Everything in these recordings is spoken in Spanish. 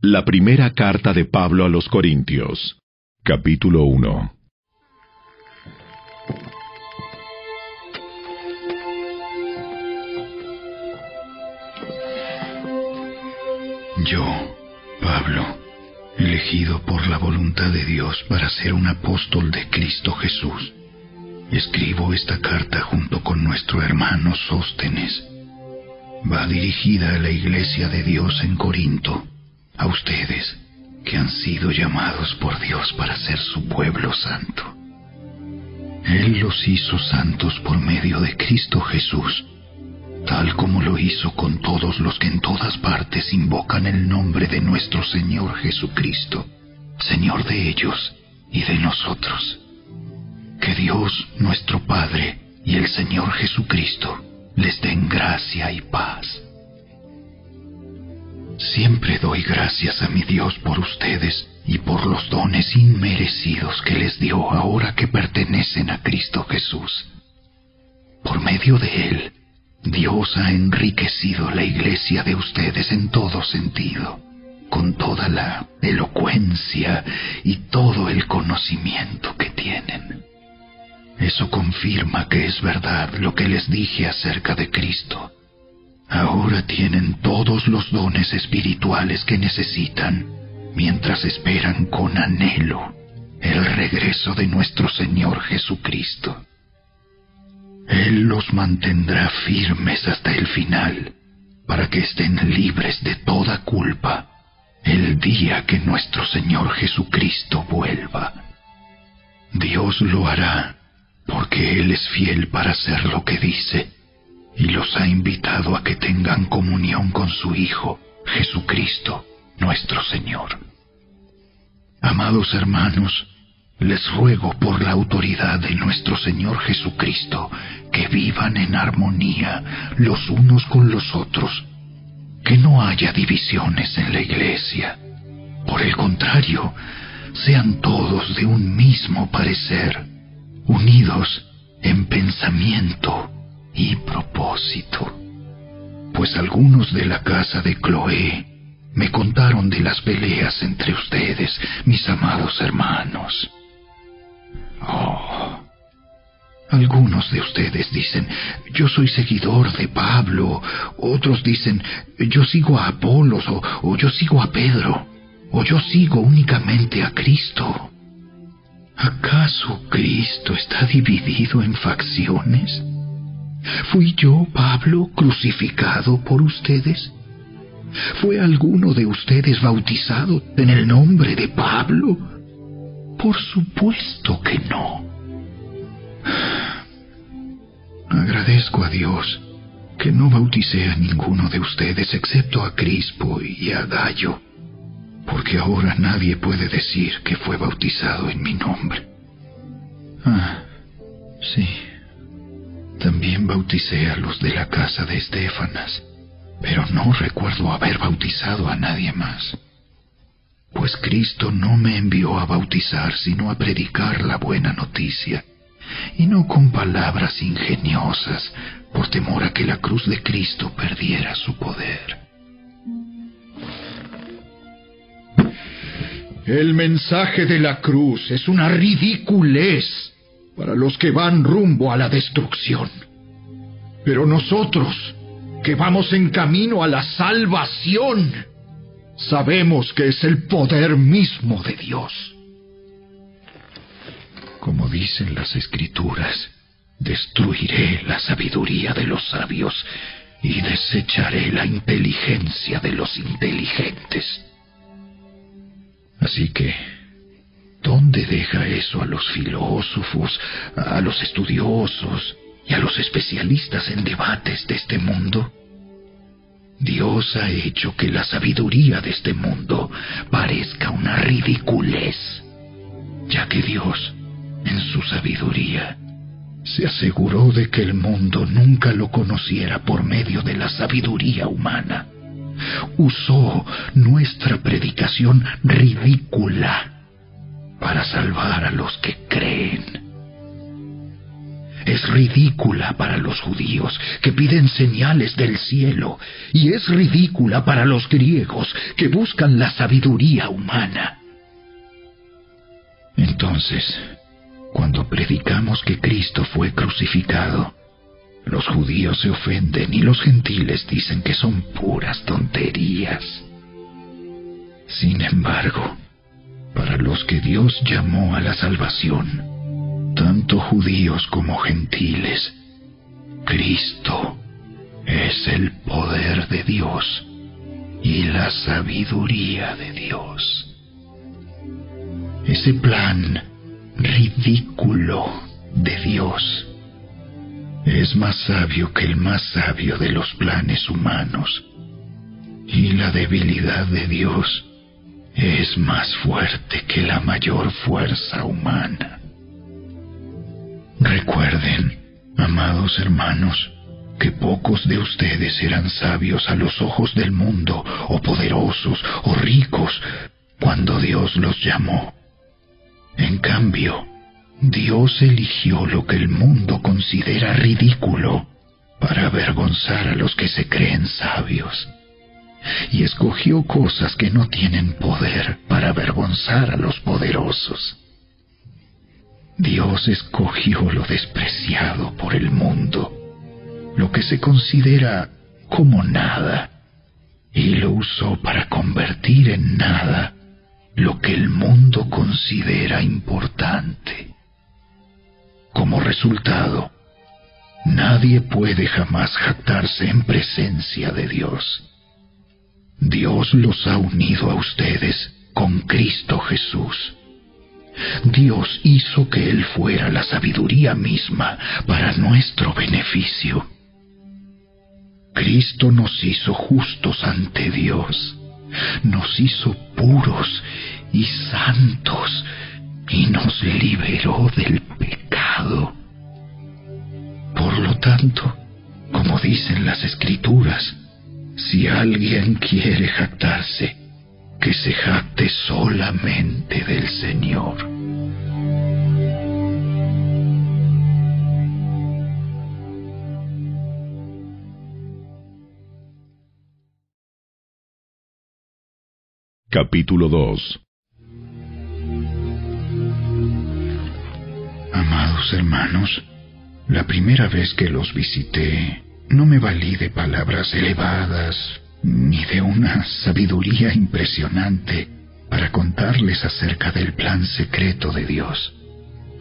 La primera carta de Pablo a los Corintios, capítulo 1. Yo, Pablo, elegido por la voluntad de Dios para ser un apóstol de Cristo Jesús, escribo esta carta junto con nuestro hermano Sóstenes. Va dirigida a la iglesia de Dios en Corinto, a ustedes que han sido llamados por Dios para ser su pueblo santo. Él los hizo santos por medio de Cristo Jesús, tal como lo hizo con todos los que en todas partes invocan el nombre de nuestro Señor Jesucristo, Señor de ellos y de nosotros. Que Dios, nuestro Padre, y el Señor Jesucristo les den gracia y paz. Siempre doy gracias a mi Dios por ustedes y por los dones inmerecidos que les dio ahora que pertenecen a Cristo Jesús. Por medio de Él, Dios ha enriquecido la iglesia de ustedes en todo sentido, con toda la elocuencia y todo el conocimiento que tienen. Eso confirma que es verdad lo que les dije acerca de Cristo. Ahora tienen todos los dones espirituales que necesitan, mientras esperan con anhelo el regreso de nuestro Señor Jesucristo. Él los mantendrá firmes hasta el final, para que estén libres de toda culpa el día que nuestro Señor Jesucristo vuelva. Dios lo hará, porque Él es fiel para hacer lo que dice, y los ha invitado a que tengan comunión con su Hijo, Jesucristo, nuestro Señor. Amados hermanos, les ruego por la autoridad de nuestro Señor Jesucristo que vivan en armonía los unos con los otros, que no haya divisiones en la iglesia. Por el contrario, sean todos de un mismo parecer, unidos en pensamiento y propósito. Pues algunos de la casa de Cloé me contaron de las peleas entre ustedes, mis amados hermanos. Algunos de ustedes dicen, yo soy seguidor de Pablo. Otros dicen, yo sigo a Apolos, o yo sigo a Pedro, o yo sigo únicamente a Cristo. ¿Acaso Cristo está dividido en facciones? ¿Fui yo, Pablo, crucificado por ustedes? ¿Fue alguno de ustedes bautizado en el nombre de Pablo? Por supuesto que no. Agradezco a Dios que no bauticé a ninguno de ustedes excepto a Crispo y a Gayo, porque ahora nadie puede decir que fue bautizado en mi nombre. Sí. También bauticé a los de la casa de Estéfanas, pero no recuerdo haber bautizado a nadie más. Pues Cristo no me envió a bautizar, sino a predicar la buena noticia, y no con palabras ingeniosas, por temor a que la cruz de Cristo perdiera su poder. El mensaje de la cruz es una ridiculez para los que van rumbo a la destrucción. Pero nosotros, que vamos en camino a la salvación, sabemos que es el poder mismo de Dios. Como dicen las Escrituras, destruiré la sabiduría de los sabios y desecharé la inteligencia de los inteligentes. Así que, ¿dónde deja eso a los filósofos, a los estudiosos y a los especialistas en debates de este mundo? Dios ha hecho que la sabiduría de este mundo parezca una ridiculez, ya que Dios, en su sabiduría, se aseguró de que el mundo nunca lo conociera por medio de la sabiduría humana. Usó nuestra predicación ridícula para salvar a los que creen. es ridícula para los judíos, que piden señales del cielo, y es ridícula para los griegos, que buscan la sabiduría humana. Entonces, cuando predicamos que Cristo fue crucificado, los judíos se ofenden y los gentiles dicen que son puras tonterías. Sin embargo, para los que Dios llamó a la salvación, tanto judíos como gentiles, Cristo es el poder de Dios y la sabiduría de Dios. Ese plan ridículo de Dios es más sabio que el más sabio de los planes humanos, y la debilidad de Dios es más fuerte que la mayor fuerza humana. Recuerden, amados hermanos, que pocos de ustedes eran sabios a los ojos del mundo, o poderosos, o ricos, cuando Dios los llamó. En cambio, Dios eligió lo que el mundo considera ridículo para avergonzar a los que se creen sabios, y escogió cosas que no tienen poder para avergonzar a los poderosos. Dios escogió lo despreciado por el mundo, lo que se considera como nada, y lo usó para convertir en nada lo que el mundo considera importante. Como resultado, nadie puede jamás jactarse en presencia de Dios. Dios los ha unido a ustedes con Cristo Jesús. Dios hizo que Él fuera la sabiduría misma para nuestro beneficio. Cristo nos hizo justos ante Dios, nos hizo puros y santos, y nos liberó del pecado. Por lo tanto, como dicen las Escrituras, si alguien quiere jactarse, que se jacte solamente del Señor. Capítulo 2. Amados hermanos, la primera vez que los visité, no me valí de palabras elevadas ni de una sabiduría impresionante para contarles acerca del plan secreto de Dios,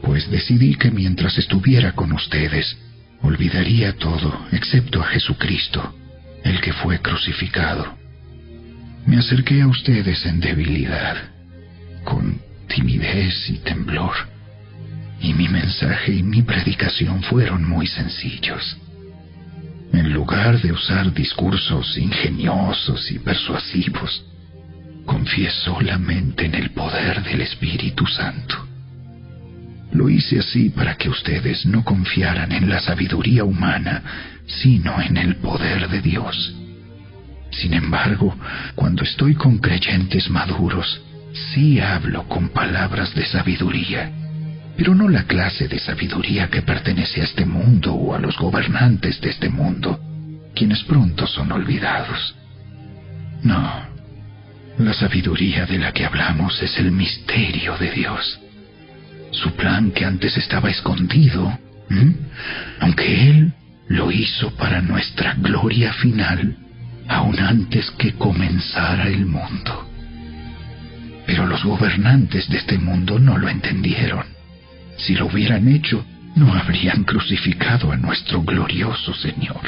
pues decidí que mientras estuviera con ustedes, olvidaría todo excepto a Jesucristo, el que fue crucificado. Me acerqué a ustedes en debilidad, con timidez y temblor, y mi mensaje y mi predicación fueron muy sencillos. En lugar de usar discursos ingeniosos y persuasivos, confié solamente en el poder del Espíritu Santo. Lo hice así para que ustedes no confiaran en la sabiduría humana, sino en el poder de Dios. Sin embargo, cuando estoy con creyentes maduros, sí hablo con palabras de sabiduría, pero no la clase de sabiduría que pertenece a este mundo o a los gobernantes de este mundo, quienes pronto son olvidados. No, la sabiduría de la que hablamos es el misterio de Dios, su plan que antes estaba escondido, aunque Él lo hizo para nuestra gloria final, aún antes que comenzara el mundo. Pero los gobernantes de este mundo no lo entendieron. Si lo hubieran hecho, no habrían crucificado a nuestro glorioso Señor.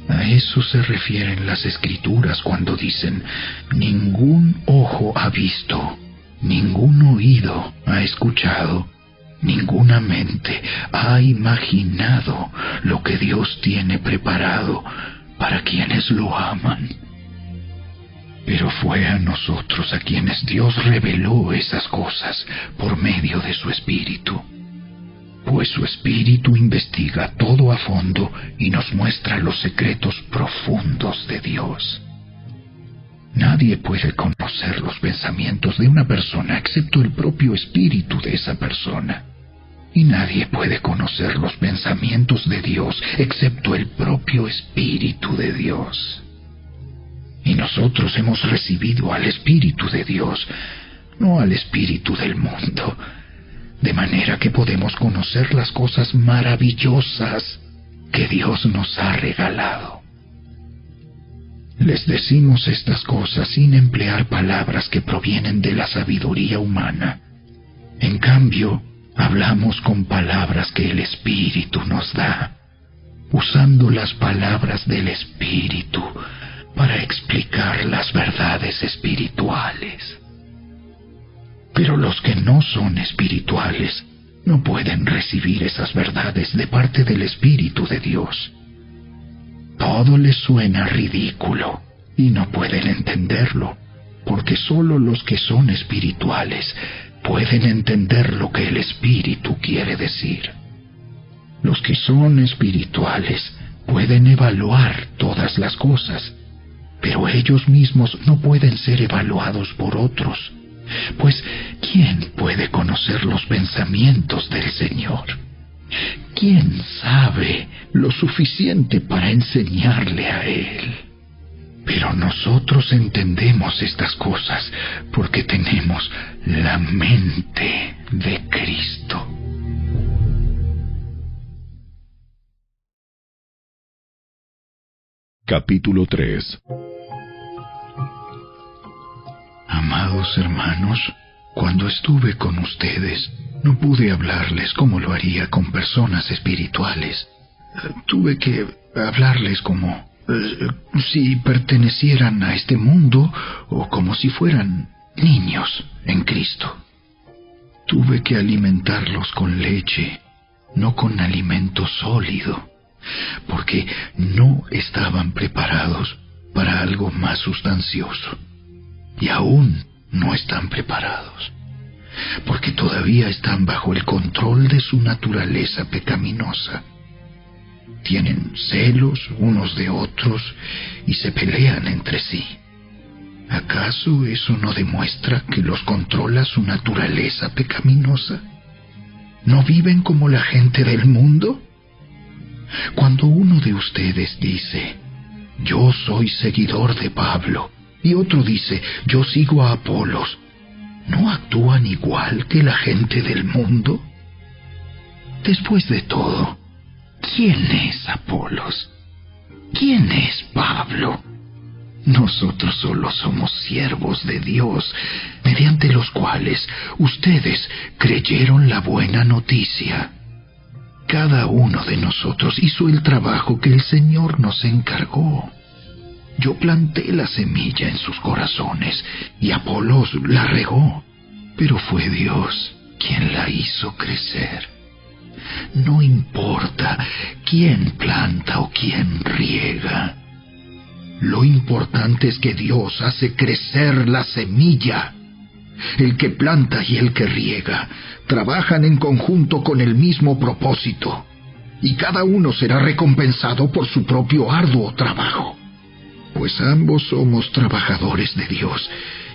A eso se refieren las Escrituras cuando dicen: ningún ojo ha visto, ningún oído ha escuchado, ninguna mente ha imaginado lo que Dios tiene preparado para quienes lo aman. Pero fue a nosotros a quienes Dios reveló esas cosas por medio de su Espíritu, pues su Espíritu investiga todo a fondo y nos muestra los secretos profundos de Dios. Nadie puede conocer los pensamientos de una persona excepto el propio Espíritu de esa persona. y nadie puede conocer los pensamientos de Dios excepto el propio Espíritu de Dios. Y nosotros hemos recibido al Espíritu de Dios, no al espíritu del mundo, de manera que podemos conocer las cosas maravillosas que Dios nos ha regalado. Les decimos estas cosas sin emplear palabras que provienen de la sabiduría humana. En cambio, hablamos con palabras que el Espíritu nos da, usando las palabras del Espíritu para explicar las verdades espirituales. Pero los que no son espirituales no pueden recibir esas verdades de parte del Espíritu de Dios. Todo les suena ridículo y no pueden entenderlo, porque solo los que son espirituales pueden entender lo que el Espíritu quiere decir. Los que son espirituales pueden evaluar todas las cosas, pero ellos mismos no pueden ser evaluados por otros, pues ¿quién puede conocer los pensamientos del Señor? ¿Quién sabe lo suficiente para enseñarle a Él? Pero nosotros entendemos estas cosas porque tenemos la mente de Cristo. Capítulo 3. Amados hermanos, cuando estuve con ustedes, no pude hablarles como lo haría con personas espirituales. Tuve que hablarles como si pertenecieran a este mundo o como si fueran niños en Cristo. Tuve que alimentarlos con leche, no con alimento sólido, porque no estaban preparados para algo más sustancioso. Y aún no están preparados, porque todavía están bajo el control de su naturaleza pecaminosa. Tienen celos unos de otros y se pelean entre sí. ¿Acaso eso no demuestra que los controla su naturaleza pecaminosa? ¿No viven como la gente del mundo? Cuando uno de ustedes dice, yo soy seguidor de Pablo, y otro dice, yo sigo a Apolos, ¿no actúan igual que la gente del mundo? Después de todo, ¿quién es Apolos? ¿Quién es Pablo? Nosotros solo somos siervos de Dios, mediante los cuales ustedes creyeron la buena noticia. Cada uno de nosotros hizo el trabajo que el Señor nos encargó. Yo planté la semilla en sus corazones y Apolos la regó, pero fue Dios quien la hizo crecer. No importa quién planta o quién riega. Lo importante es que Dios hace crecer la semilla. El que planta y el que riega trabajan en conjunto con el mismo propósito, y cada uno será recompensado por su propio arduo trabajo. Pues ambos somos trabajadores de Dios,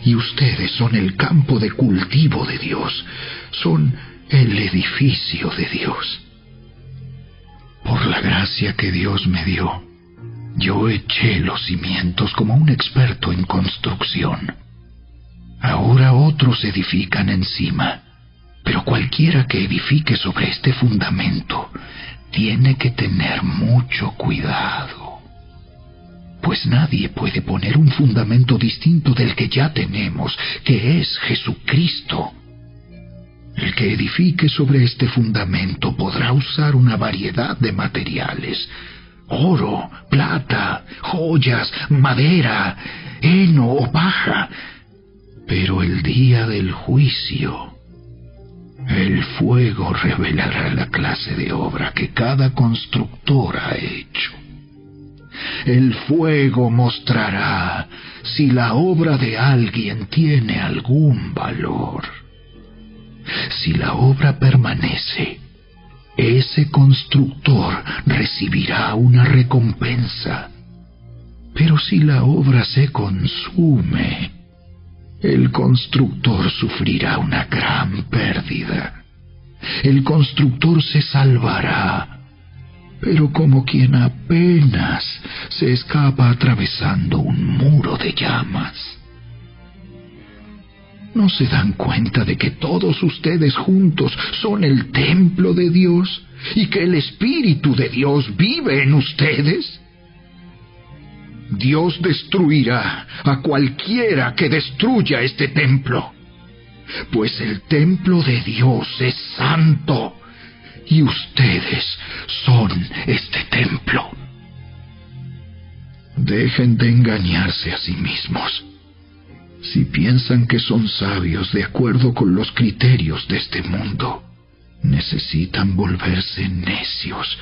y ustedes son el campo de cultivo de Dios, son el edificio de Dios. Por la gracia que Dios me dio, yo eché los cimientos como un experto en construcción. Ahora otros edifican encima, pero cualquiera que edifique sobre este fundamento tiene que tener mucho cuidado. Pues nadie puede poner un fundamento distinto del que ya tenemos, que es Jesucristo. El que edifique sobre este fundamento podrá usar una variedad de materiales: oro, plata, joyas, madera, heno o paja. Pero el día del juicio, el fuego revelará la clase de obra que cada constructor ha hecho. El fuego mostrará si la obra de alguien tiene algún valor. Si la obra permanece, ese constructor recibirá una recompensa. Pero si la obra se consume, el constructor sufrirá una gran pérdida. El constructor se salvará, pero como quien apenas se escapa atravesando un muro de llamas. ¿No se dan cuenta de que todos ustedes juntos son el templo de Dios y que el Espíritu de Dios vive en ustedes? Dios destruirá a cualquiera que destruya este templo, pues el templo de Dios es santo y ustedes son este templo. Dejen de engañarse a sí mismos. Si piensan que son sabios de acuerdo con los criterios de este mundo, necesitan volverse necios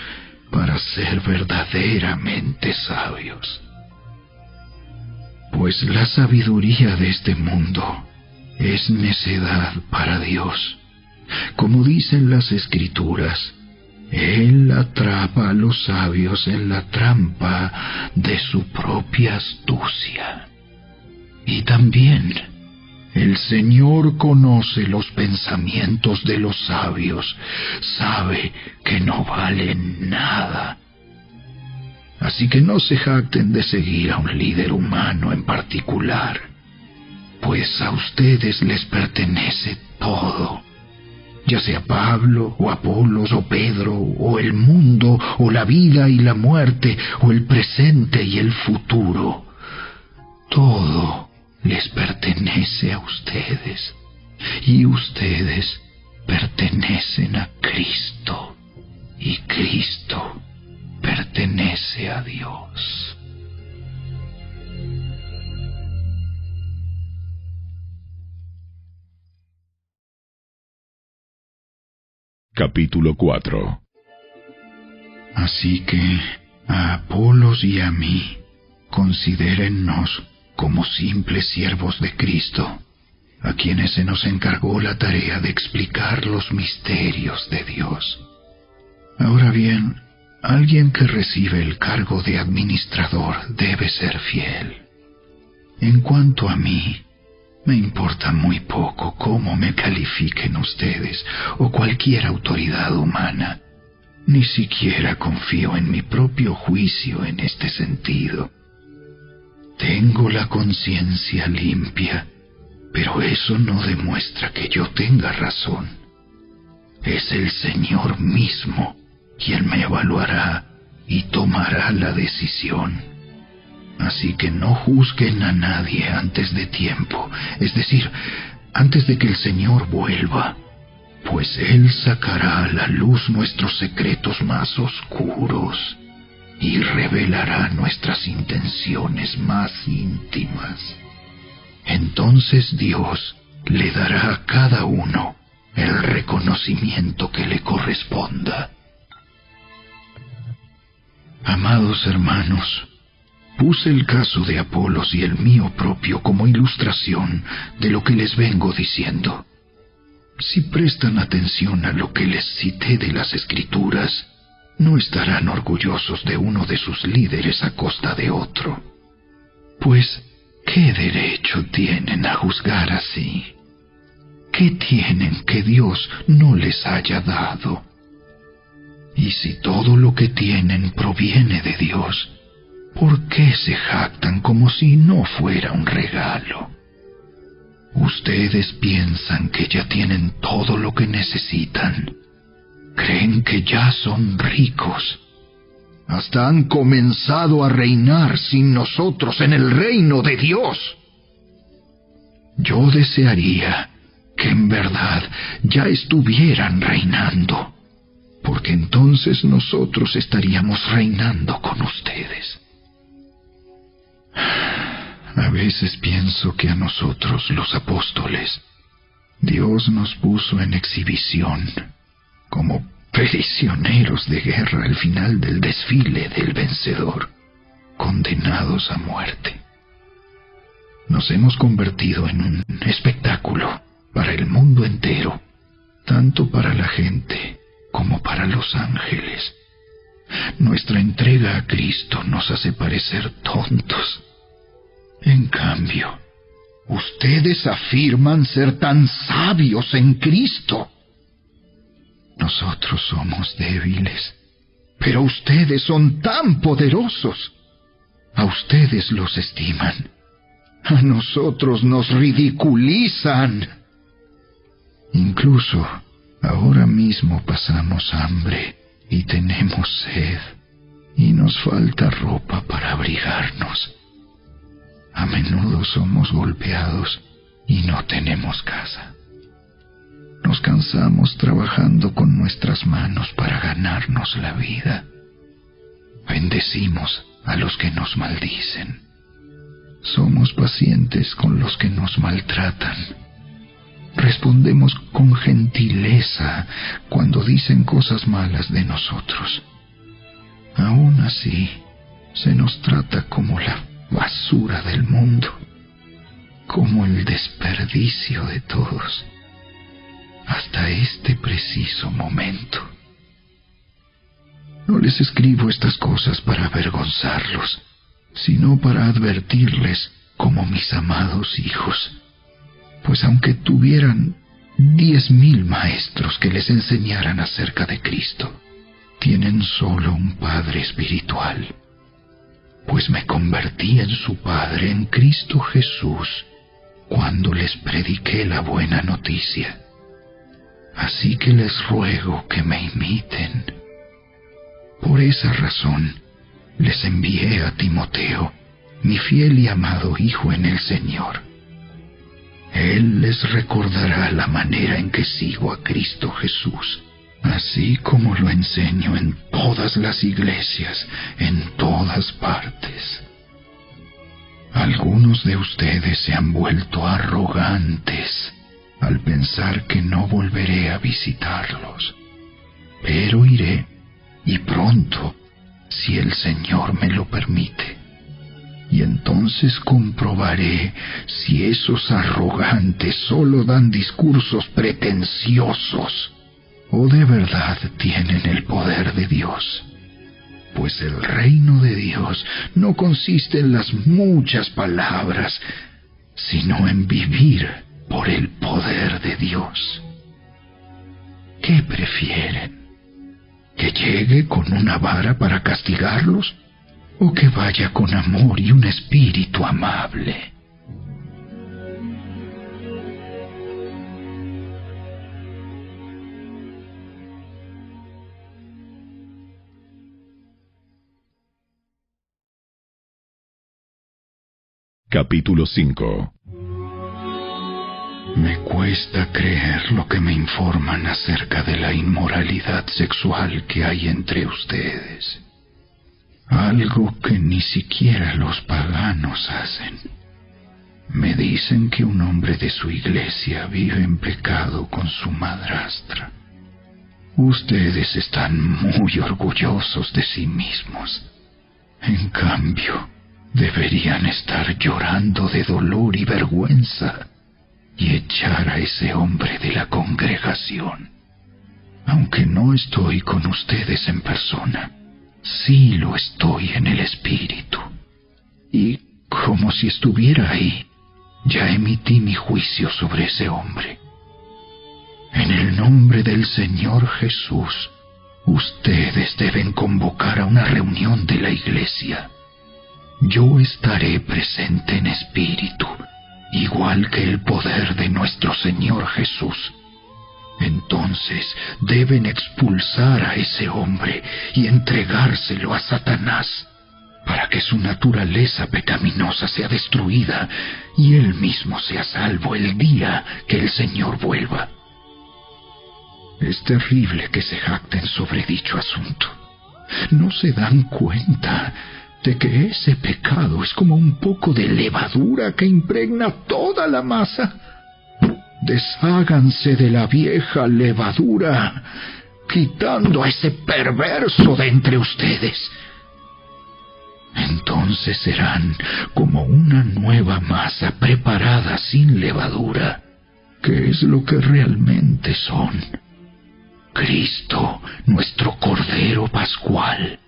para ser verdaderamente sabios. Pues la sabiduría de este mundo es necedad para Dios. Como dicen las Escrituras, Él atrapa a los sabios en la trampa de su propia astucia. Y también el Señor conoce los pensamientos de los sabios, sabe que no valen nada. Así que no se jacten de seguir a un líder humano en particular, pues a ustedes les pertenece todo, ya sea Pablo, o Apolos, o Pedro, o el mundo, o la vida y la muerte, o el presente y el futuro. Todo les pertenece a ustedes, y ustedes pertenecen a Cristo, y Cristo pertenece a Dios. Capítulo 4. Así que a Apolos y a mí, considérennos como simples siervos de Cristo, a quienes se nos encargó la tarea de explicar los misterios de Dios. Ahora bien, alguien que recibe el cargo de administrador debe ser fiel. En cuanto a mí, me importa muy poco cómo me califiquen ustedes o cualquier autoridad humana. Ni siquiera confío en mi propio juicio en este sentido. Tengo la conciencia limpia, pero eso no demuestra que yo tenga razón. Es el Señor mismo quien me evaluará y tomará la decisión. Así que no juzguen a nadie antes de tiempo, es decir, antes de que el Señor vuelva, pues Él sacará a la luz nuestros secretos más oscuros y revelará nuestras intenciones más íntimas. Entonces Dios le dará a cada uno el reconocimiento que le corresponda. Amados hermanos, puse el caso de Apolos y el mío propio como ilustración de lo que les vengo diciendo. Si prestan atención a lo que les cité de las Escrituras, no estarán orgullosos de uno de sus líderes a costa de otro. Pues, ¿qué derecho tienen a juzgar así? ¿Qué tienen que Dios no les haya dado? Y si todo lo que tienen proviene de Dios, ¿por qué se jactan como si no fuera un regalo? Ustedes piensan que ya tienen todo lo que necesitan. Creen que ya son ricos. Hasta han comenzado a reinar sin nosotros en el reino de Dios. Yo desearía que en verdad ya estuvieran reinando, porque entonces nosotros estaríamos reinando con ustedes. A veces pienso que a nosotros, los apóstoles, Dios nos puso en exhibición, como prisioneros de guerra al final del desfile del vencedor, condenados a muerte. Nos hemos convertido en un espectáculo para el mundo entero, tanto para la gente como para los ángeles. Nuestra entrega a Cristo nos hace parecer tontos. En cambio, ustedes afirman ser tan sabios en Cristo. Nosotros somos débiles, pero ustedes son tan poderosos. A ustedes los estiman. A nosotros nos ridiculizan. Incluso ahora mismo pasamos hambre y tenemos sed, y nos falta ropa para abrigarnos. A menudo somos golpeados y no tenemos casa. Nos cansamos trabajando con nuestras manos para ganarnos la vida. Bendecimos a los que nos maldicen. Somos pacientes con los que nos maltratan. Respondemos con gentileza cuando dicen cosas malas de nosotros. Aún así, se nos trata como la basura del mundo, como el desperdicio de todos, hasta este preciso momento. No les escribo estas cosas para avergonzarlos, sino para advertirles como mis amados hijos, pues aunque tuvieran 10,000 maestros que les enseñaran acerca de Cristo, tienen solo un Padre espiritual, pues me convertí en su Padre en Cristo Jesús cuando les prediqué la buena noticia. Así que les ruego que me imiten. Por esa razón, les envié a Timoteo, mi fiel y amado hijo en el Señor. Él les recordará la manera en que sigo a Cristo Jesús, así como lo enseño en todas las iglesias, en todas partes. Algunos de ustedes se han vuelto arrogantes al pensar que no volveré a visitarlos, pero iré, y pronto, si el Señor me lo permite. Y entonces comprobaré si esos arrogantes solo dan discursos pretenciosos o de verdad tienen el poder de Dios. Pues el reino de Dios no consiste en las muchas palabras, sino en vivir por el poder de Dios. ¿Qué prefieren? ¿Que llegue con una vara para castigarlos? ¿O que vaya con amor y un espíritu amable? Capítulo 5. Me cuesta creer lo que me informan acerca de la inmoralidad sexual que hay entre ustedes. Algo que ni siquiera los paganos hacen. Me dicen que un hombre de su iglesia vive en pecado con su madrastra. Ustedes están muy orgullosos de sí mismos. En cambio, deberían estar llorando de dolor y vergüenza y echar a ese hombre de la congregación. Aunque no estoy con ustedes en persona, sí lo estoy en el espíritu. Y como si estuviera ahí, ya emití mi juicio sobre ese hombre. En el nombre del Señor Jesús, ustedes deben convocar a una reunión de la iglesia. Yo estaré presente en espíritu, igual que el poder de nuestro Señor Jesús. Entonces deben expulsar a ese hombre y entregárselo a Satanás, para que su naturaleza pecaminosa sea destruida y él mismo sea salvo el día que el Señor vuelva. Es terrible que se jacten sobre dicho asunto. No se dan cuenta de que ese pecado es como un poco de levadura que impregna toda la masa. Desháganse de la vieja levadura, quitando a ese perverso de entre ustedes. Entonces serán como una nueva masa preparada sin levadura, que es lo que realmente son. Cristo, nuestro Cordero Pascual,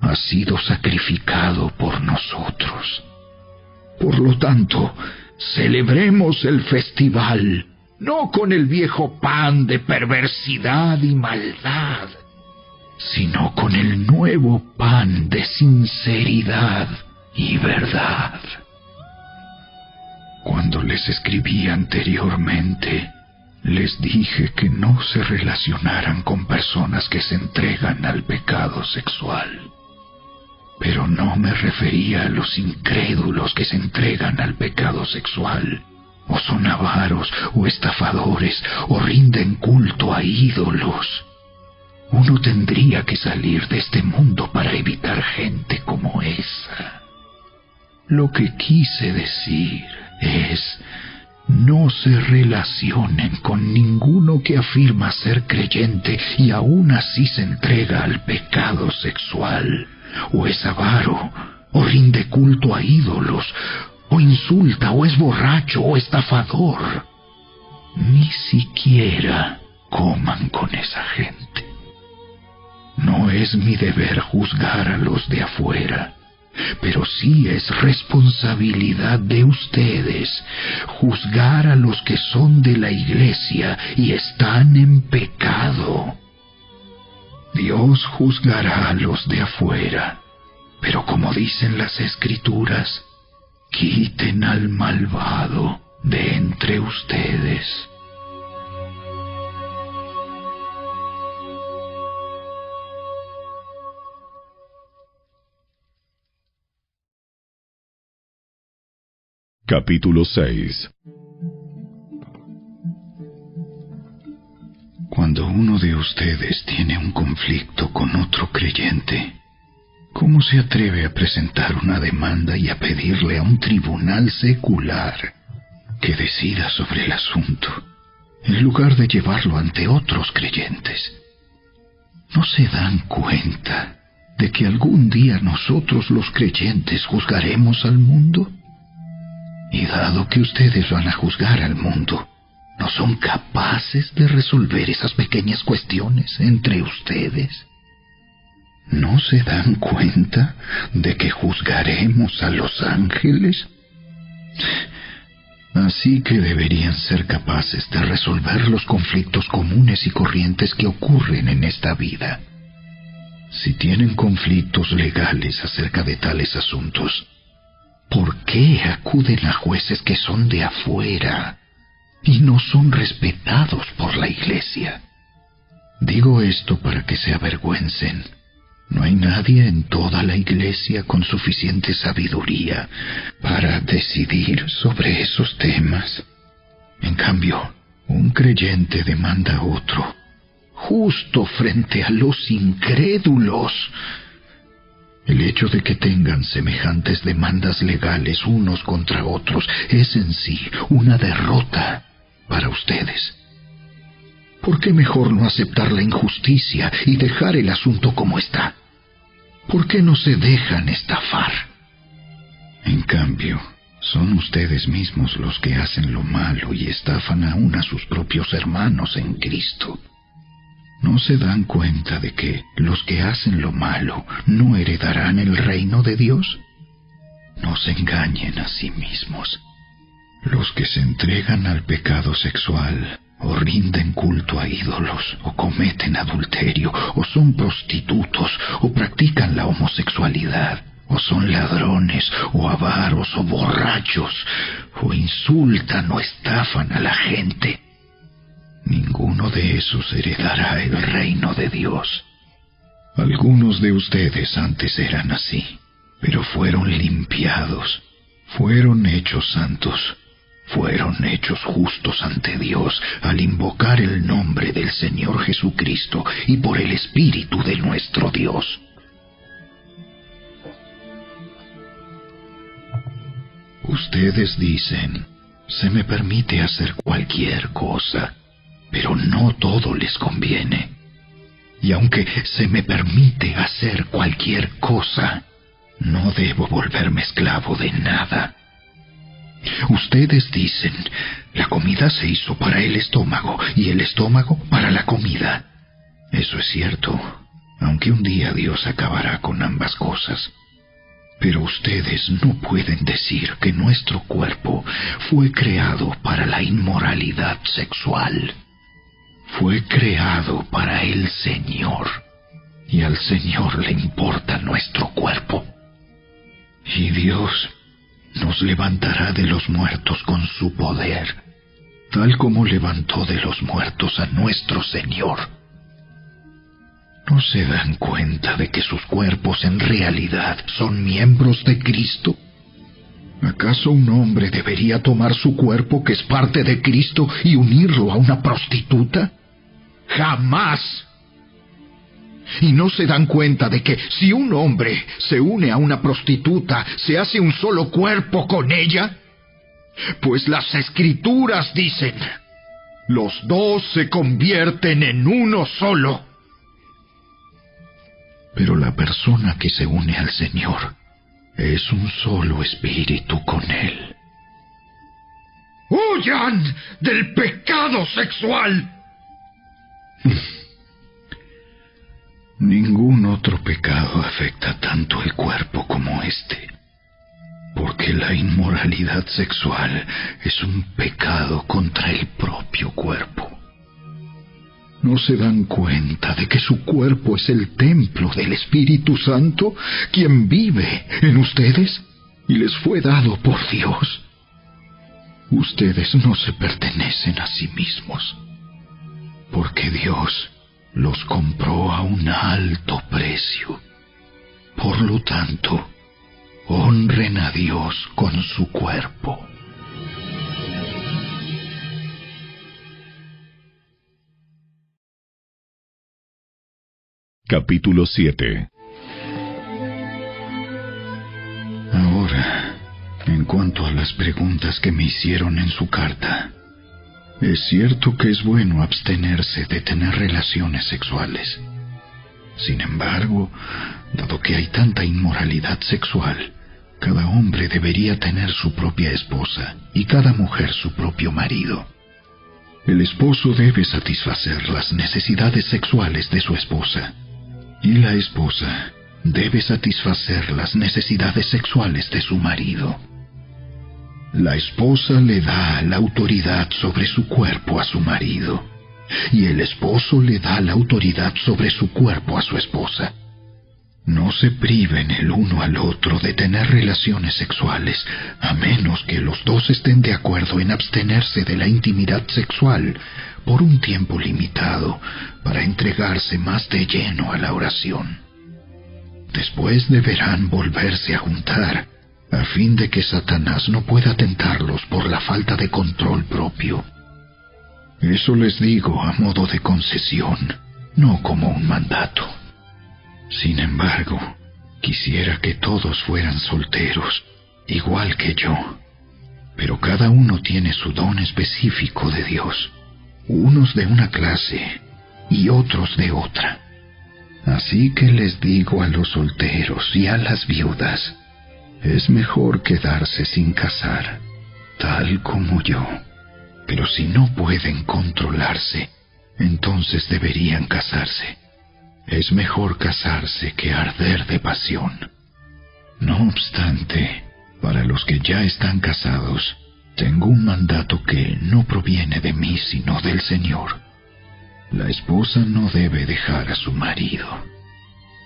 ha sido sacrificado por nosotros. Por lo tanto, celebremos el festival, no con el viejo pan de perversidad y maldad, sino con el nuevo pan de sinceridad y verdad. Cuando les escribí anteriormente, les dije que no se relacionaran con personas que se entregan al pecado sexual. Pero no me refería a los incrédulos que se entregan al pecado sexual, o son avaros, o estafadores, o rinden culto a ídolos. Uno tendría que salir de este mundo para evitar gente como esa. Lo que quise decir es: no se relacionen con ninguno que afirma ser creyente y aún así se entrega al pecado sexual, o es avaro, o rinde culto a ídolos, o insulta, o es borracho, o estafador. Ni siquiera coman con esa gente. No es mi deber juzgar a los de afuera, pero sí es responsabilidad de ustedes juzgar a los que son de la iglesia y están en pecado. Dios juzgará a los de afuera, pero como dicen las Escrituras, quiten al malvado de entre ustedes. Capítulo 6. Cuando uno de ustedes tiene un conflicto con otro creyente, ¿cómo se atreve a presentar una demanda y a pedirle a un tribunal secular que decida sobre el asunto, en lugar de llevarlo ante otros creyentes? ¿No se dan cuenta de que algún día nosotros los creyentes juzgaremos al mundo? Y dado que ustedes van a juzgar al mundo, ¿no son capaces de resolver esas pequeñas cuestiones entre ustedes? ¿No se dan cuenta de que juzgaremos a los ángeles? Así que deberían ser capaces de resolver los conflictos comunes y corrientes que ocurren en esta vida. Si tienen conflictos legales acerca de tales asuntos, ¿por qué acuden a jueces que son de afuera y no son respetados por la iglesia? Digo esto para que se avergüencen. No hay nadie en toda la iglesia con suficiente sabiduría para decidir sobre esos temas. En cambio, un creyente demanda a otro, justo frente a los incrédulos. El hecho de que tengan semejantes demandas legales unos contra otros es en sí una derrota para ustedes. ¿Por qué mejor no aceptar la injusticia y dejar el asunto como está? ¿Por qué no se dejan estafar? En cambio, son ustedes mismos los que hacen lo malo y estafan aún a sus propios hermanos en Cristo. ¿No se dan cuenta de que los que hacen lo malo no heredarán el reino de Dios? No se engañen a sí mismos. Los que se entregan al pecado sexual, o rinden culto a ídolos, o cometen adulterio, o son prostitutos, o practican la homosexualidad, o son ladrones, o avaros, o borrachos, o insultan o estafan a la gente, ninguno de esos heredará el reino de Dios. Algunos de ustedes antes eran así, pero fueron limpiados, fueron hechos santos, fueron hechos justos ante Dios al invocar el nombre del Señor Jesucristo y por el Espíritu de nuestro Dios. Ustedes dicen, se me permite hacer cualquier cosa, pero no todo les conviene. Y aunque se me permite hacer cualquier cosa, no debo volverme esclavo de nada. Ustedes dicen, la comida se hizo para el estómago y el estómago para la comida. Eso es cierto, aunque un día Dios acabará con ambas cosas. Pero ustedes no pueden decir que nuestro cuerpo fue creado para la inmoralidad sexual. Fue creado para el Señor, y al Señor le importa nuestro cuerpo. Y Dios nos levantará de los muertos con su poder, tal como levantó de los muertos a nuestro Señor. ¿No se dan cuenta de que sus cuerpos en realidad son miembros de Cristo? ¿Acaso un hombre debería tomar su cuerpo, que es parte de Cristo, y unirlo a una prostituta? ¡Jamás! ¿Y no se dan cuenta de que si un hombre se une a una prostituta, se hace un solo cuerpo con ella? Pues las Escrituras dicen: los dos se convierten en uno solo. Pero la persona que se une al Señor es un solo espíritu con Él. ¡Huyan del pecado sexual! Ningún otro pecado afecta tanto el cuerpo como este, porque la inmoralidad sexual es un pecado contra el propio cuerpo. ¿No se dan cuenta de que su cuerpo es el templo del Espíritu Santo, quien vive en ustedes y les fue dado por Dios? Ustedes no se pertenecen a sí mismos, porque Dios los compró a un alto precio. Por lo tanto, honren a Dios con su cuerpo. Capítulo 7. Ahora, en cuanto a las preguntas que me hicieron en su carta, es cierto que es bueno abstenerse de tener relaciones sexuales. Sin embargo, dado que hay tanta inmoralidad sexual, cada hombre debería tener su propia esposa y cada mujer su propio marido. El esposo debe satisfacer las necesidades sexuales de su esposa, y la esposa debe satisfacer las necesidades sexuales de su marido. La esposa le da la autoridad sobre su cuerpo a su marido, y el esposo le da la autoridad sobre su cuerpo a su esposa. No se priven el uno al otro de tener relaciones sexuales, a menos que los dos estén de acuerdo en abstenerse de la intimidad sexual por un tiempo limitado, para entregarse más de lleno a la oración. Después deberán volverse a juntar, a fin de que Satanás no pueda tentarlos por la falta de control propio. Eso les digo a modo de concesión, no como un mandato. Sin embargo, quisiera que todos fueran solteros, igual que yo. Pero cada uno tiene su don específico de Dios, unos de una clase y otros de otra. Así que les digo a los solteros y a las viudas: es mejor quedarse sin casar, tal como yo. Pero si no pueden controlarse, entonces deberían casarse. Es mejor casarse que arder de pasión. No obstante, para los que ya están casados, tengo un mandato que no proviene de mí sino del Señor. La esposa no debe dejar a su marido,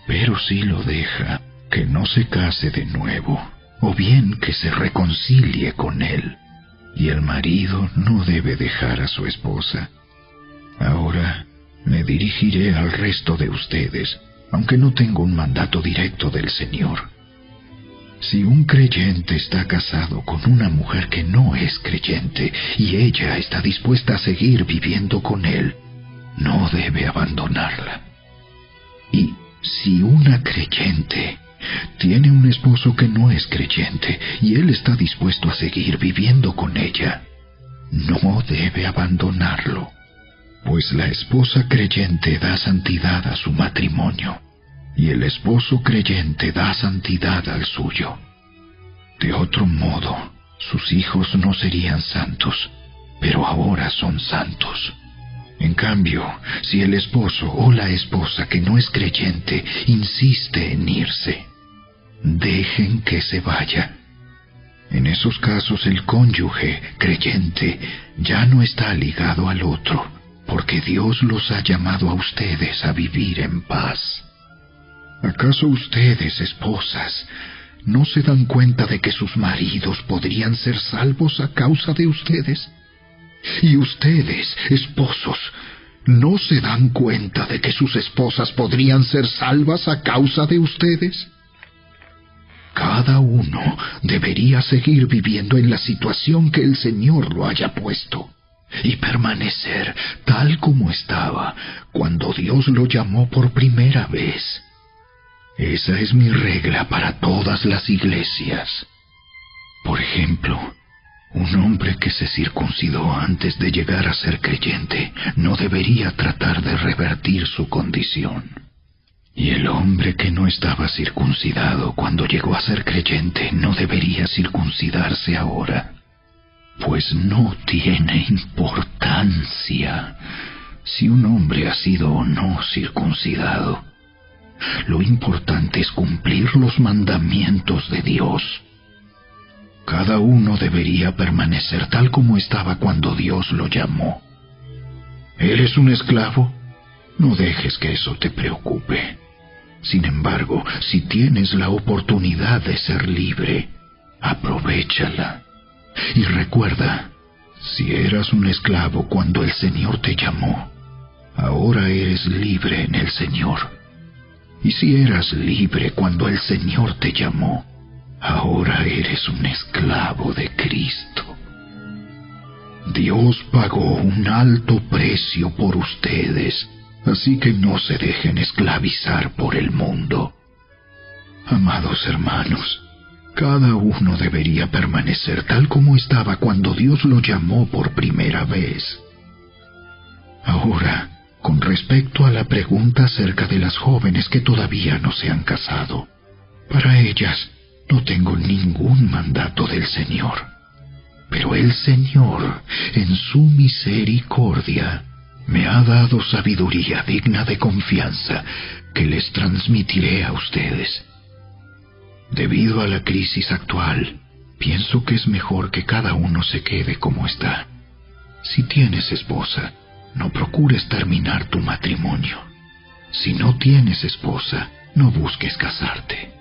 pero si lo deja, que no se case de nuevo, o bien que se reconcilie con él. Y el marido no debe dejar a su esposa. Ahora me dirigiré al resto de ustedes, aunque no tengo un mandato directo del Señor. Si un creyente está casado con una mujer que no es creyente y ella está dispuesta a seguir viviendo con él, no debe abandonarla. Y si una creyente tiene un esposo que no es creyente y él está dispuesto a seguir viviendo con ella, no debe abandonarlo, pues la esposa creyente da santidad a su matrimonio y el esposo creyente da santidad al suyo. De otro modo, sus hijos no serían santos, pero ahora son santos. En cambio, si el esposo o la esposa que no es creyente insiste en irse, dejen que se vaya. En esos casos el cónyuge creyente ya no está ligado al otro, porque Dios los ha llamado a ustedes a vivir en paz. ¿Acaso ustedes, esposas, no se dan cuenta de que sus maridos podrían ser salvos a causa de ustedes? ¿Y ustedes, esposos, no se dan cuenta de que sus esposas podrían ser salvas a causa de ustedes? Cada uno debería seguir viviendo en la situación que el Señor lo haya puesto y permanecer tal como estaba cuando Dios lo llamó por primera vez. Esa es mi regla para todas las iglesias. Por ejemplo, un hombre que se circuncidó antes de llegar a ser creyente no debería tratar de revertir su condición. Y el hombre que no estaba circuncidado cuando llegó a ser creyente no debería circuncidarse ahora, pues no tiene importancia si un hombre ha sido o no circuncidado. Lo importante es cumplir los mandamientos de Dios. Cada uno debería permanecer tal como estaba cuando Dios lo llamó. ¿Eres un esclavo? No dejes que eso te preocupe. Sin embargo, si tienes la oportunidad de ser libre, aprovéchala. Y recuerda, si eras un esclavo cuando el Señor te llamó, ahora eres libre en el Señor. Y si eras libre cuando el Señor te llamó, ahora eres un esclavo de Cristo. Dios pagó un alto precio por ustedes, así que no se dejen esclavizar por el mundo. Amados hermanos, cada uno debería permanecer tal como estaba cuando Dios lo llamó por primera vez. Ahora, con respecto a la pregunta acerca de las jóvenes que todavía no se han casado, para ellas no tengo ningún mandato del Señor. Pero el Señor, en su misericordia, me ha dado sabiduría digna de confianza que les transmitiré a ustedes. Debido a la crisis actual, pienso que es mejor que cada uno se quede como está. Si tienes esposa, no procures terminar tu matrimonio. Si no tienes esposa, no busques casarte.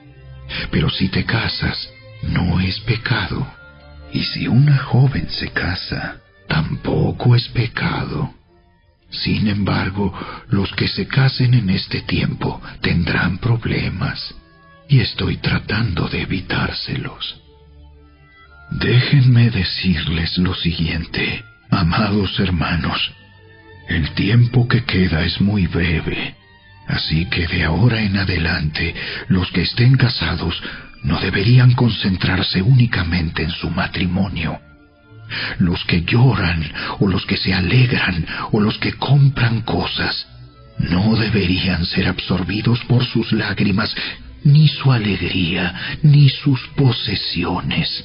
Pero si te casas, no es pecado. Y si una joven se casa, tampoco es pecado. Sin embargo, los que se casen en este tiempo tendrán problemas, y estoy tratando de evitárselos. Déjenme decirles lo siguiente, amados hermanos. El tiempo que queda es muy breve, así que de ahora en adelante, los que estén casados no deberían concentrarse únicamente en su matrimonio. Los que lloran, o los que se alegran, o los que compran cosas, no deberían ser absorbidos por sus lágrimas, ni su alegría, ni sus posesiones.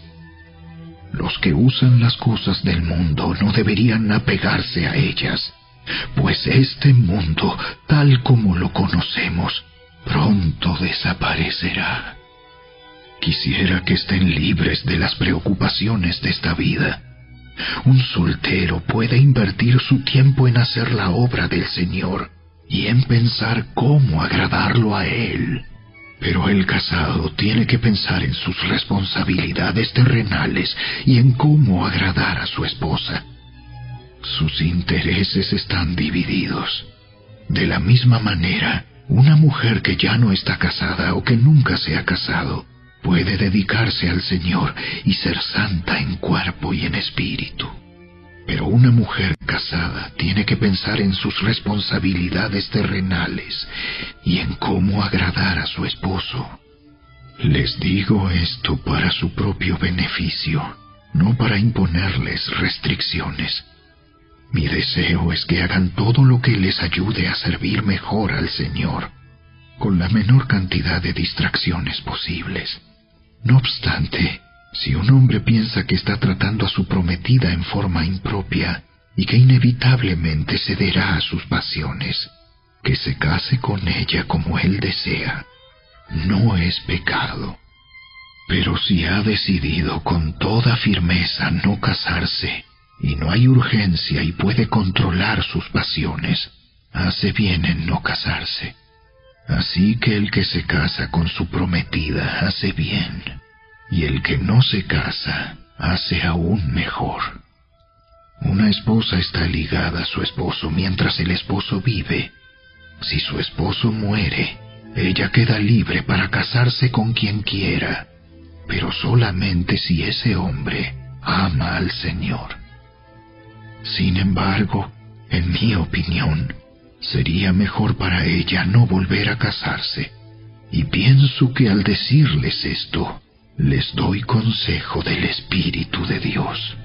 Los que usan las cosas del mundo no deberían apegarse a ellas, pues este mundo, tal como lo conocemos, pronto desaparecerá. Quisiera que estén libres de las preocupaciones de esta vida. Un soltero puede invertir su tiempo en hacer la obra del Señor y en pensar cómo agradarlo a Él. Pero el casado tiene que pensar en sus responsabilidades terrenales y en cómo agradar a su esposa. Sus intereses están divididos. De la misma manera, una mujer que ya no está casada o que nunca se ha casado puede dedicarse al Señor y ser santa en cuerpo y en espíritu. Pero una mujer casada tiene que pensar en sus responsabilidades terrenales y en cómo agradar a su esposo. Les digo esto para su propio beneficio, no para imponerles restricciones. Mi deseo es que hagan todo lo que les ayude a servir mejor al Señor, con la menor cantidad de distracciones posibles. No obstante, si un hombre piensa que está tratando a su prometida en forma impropia y que inevitablemente cederá a sus pasiones, que se case con ella como él desea. No es pecado, Pero si ha decidido con toda firmeza no casarse, y no hay urgencia y puede controlar sus pasiones, hace bien en no casarse. Así que el que se casa con su prometida hace bien, y el que no se casa hace aún mejor. Una esposa está ligada a su esposo mientras el esposo vive. Si su esposo muere, ella queda libre para casarse con quien quiera, pero solamente si ese hombre ama al Señor. Sin embargo, en mi opinión, sería mejor para ella no volver a casarse, y pienso que al decirles esto, les doy consejo del Espíritu de Dios.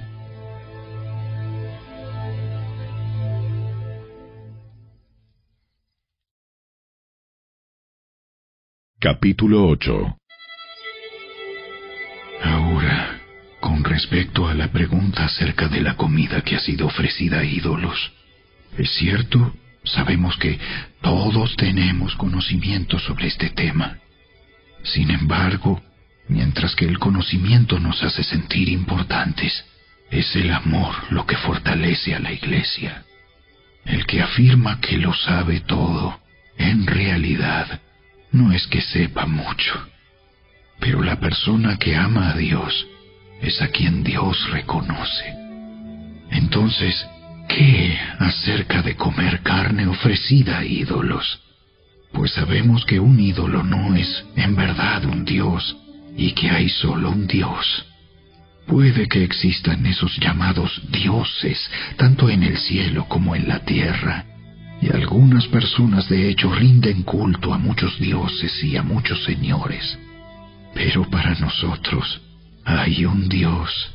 Capítulo 8. Ahora, con respecto a la pregunta acerca de la comida que ha sido ofrecida a ídolos, es cierto, sabemos que todos tenemos conocimiento sobre este tema. Sin embargo, mientras que el conocimiento nos hace sentir importantes, es el amor lo que fortalece a la Iglesia. El que afirma que lo sabe todo, en realidad, no es que sepa mucho. Pero la persona que ama a Dios es a quien Dios reconoce. Entonces, ¿qué acerca de comer carne ofrecida a ídolos? Pues sabemos que un ídolo no es en verdad un Dios, y que hay solo un Dios. Puede que existan esos llamados dioses, tanto en el cielo como en la tierra, y algunas personas de hecho rinden culto a muchos dioses y a muchos señores. Pero para nosotros hay un Dios,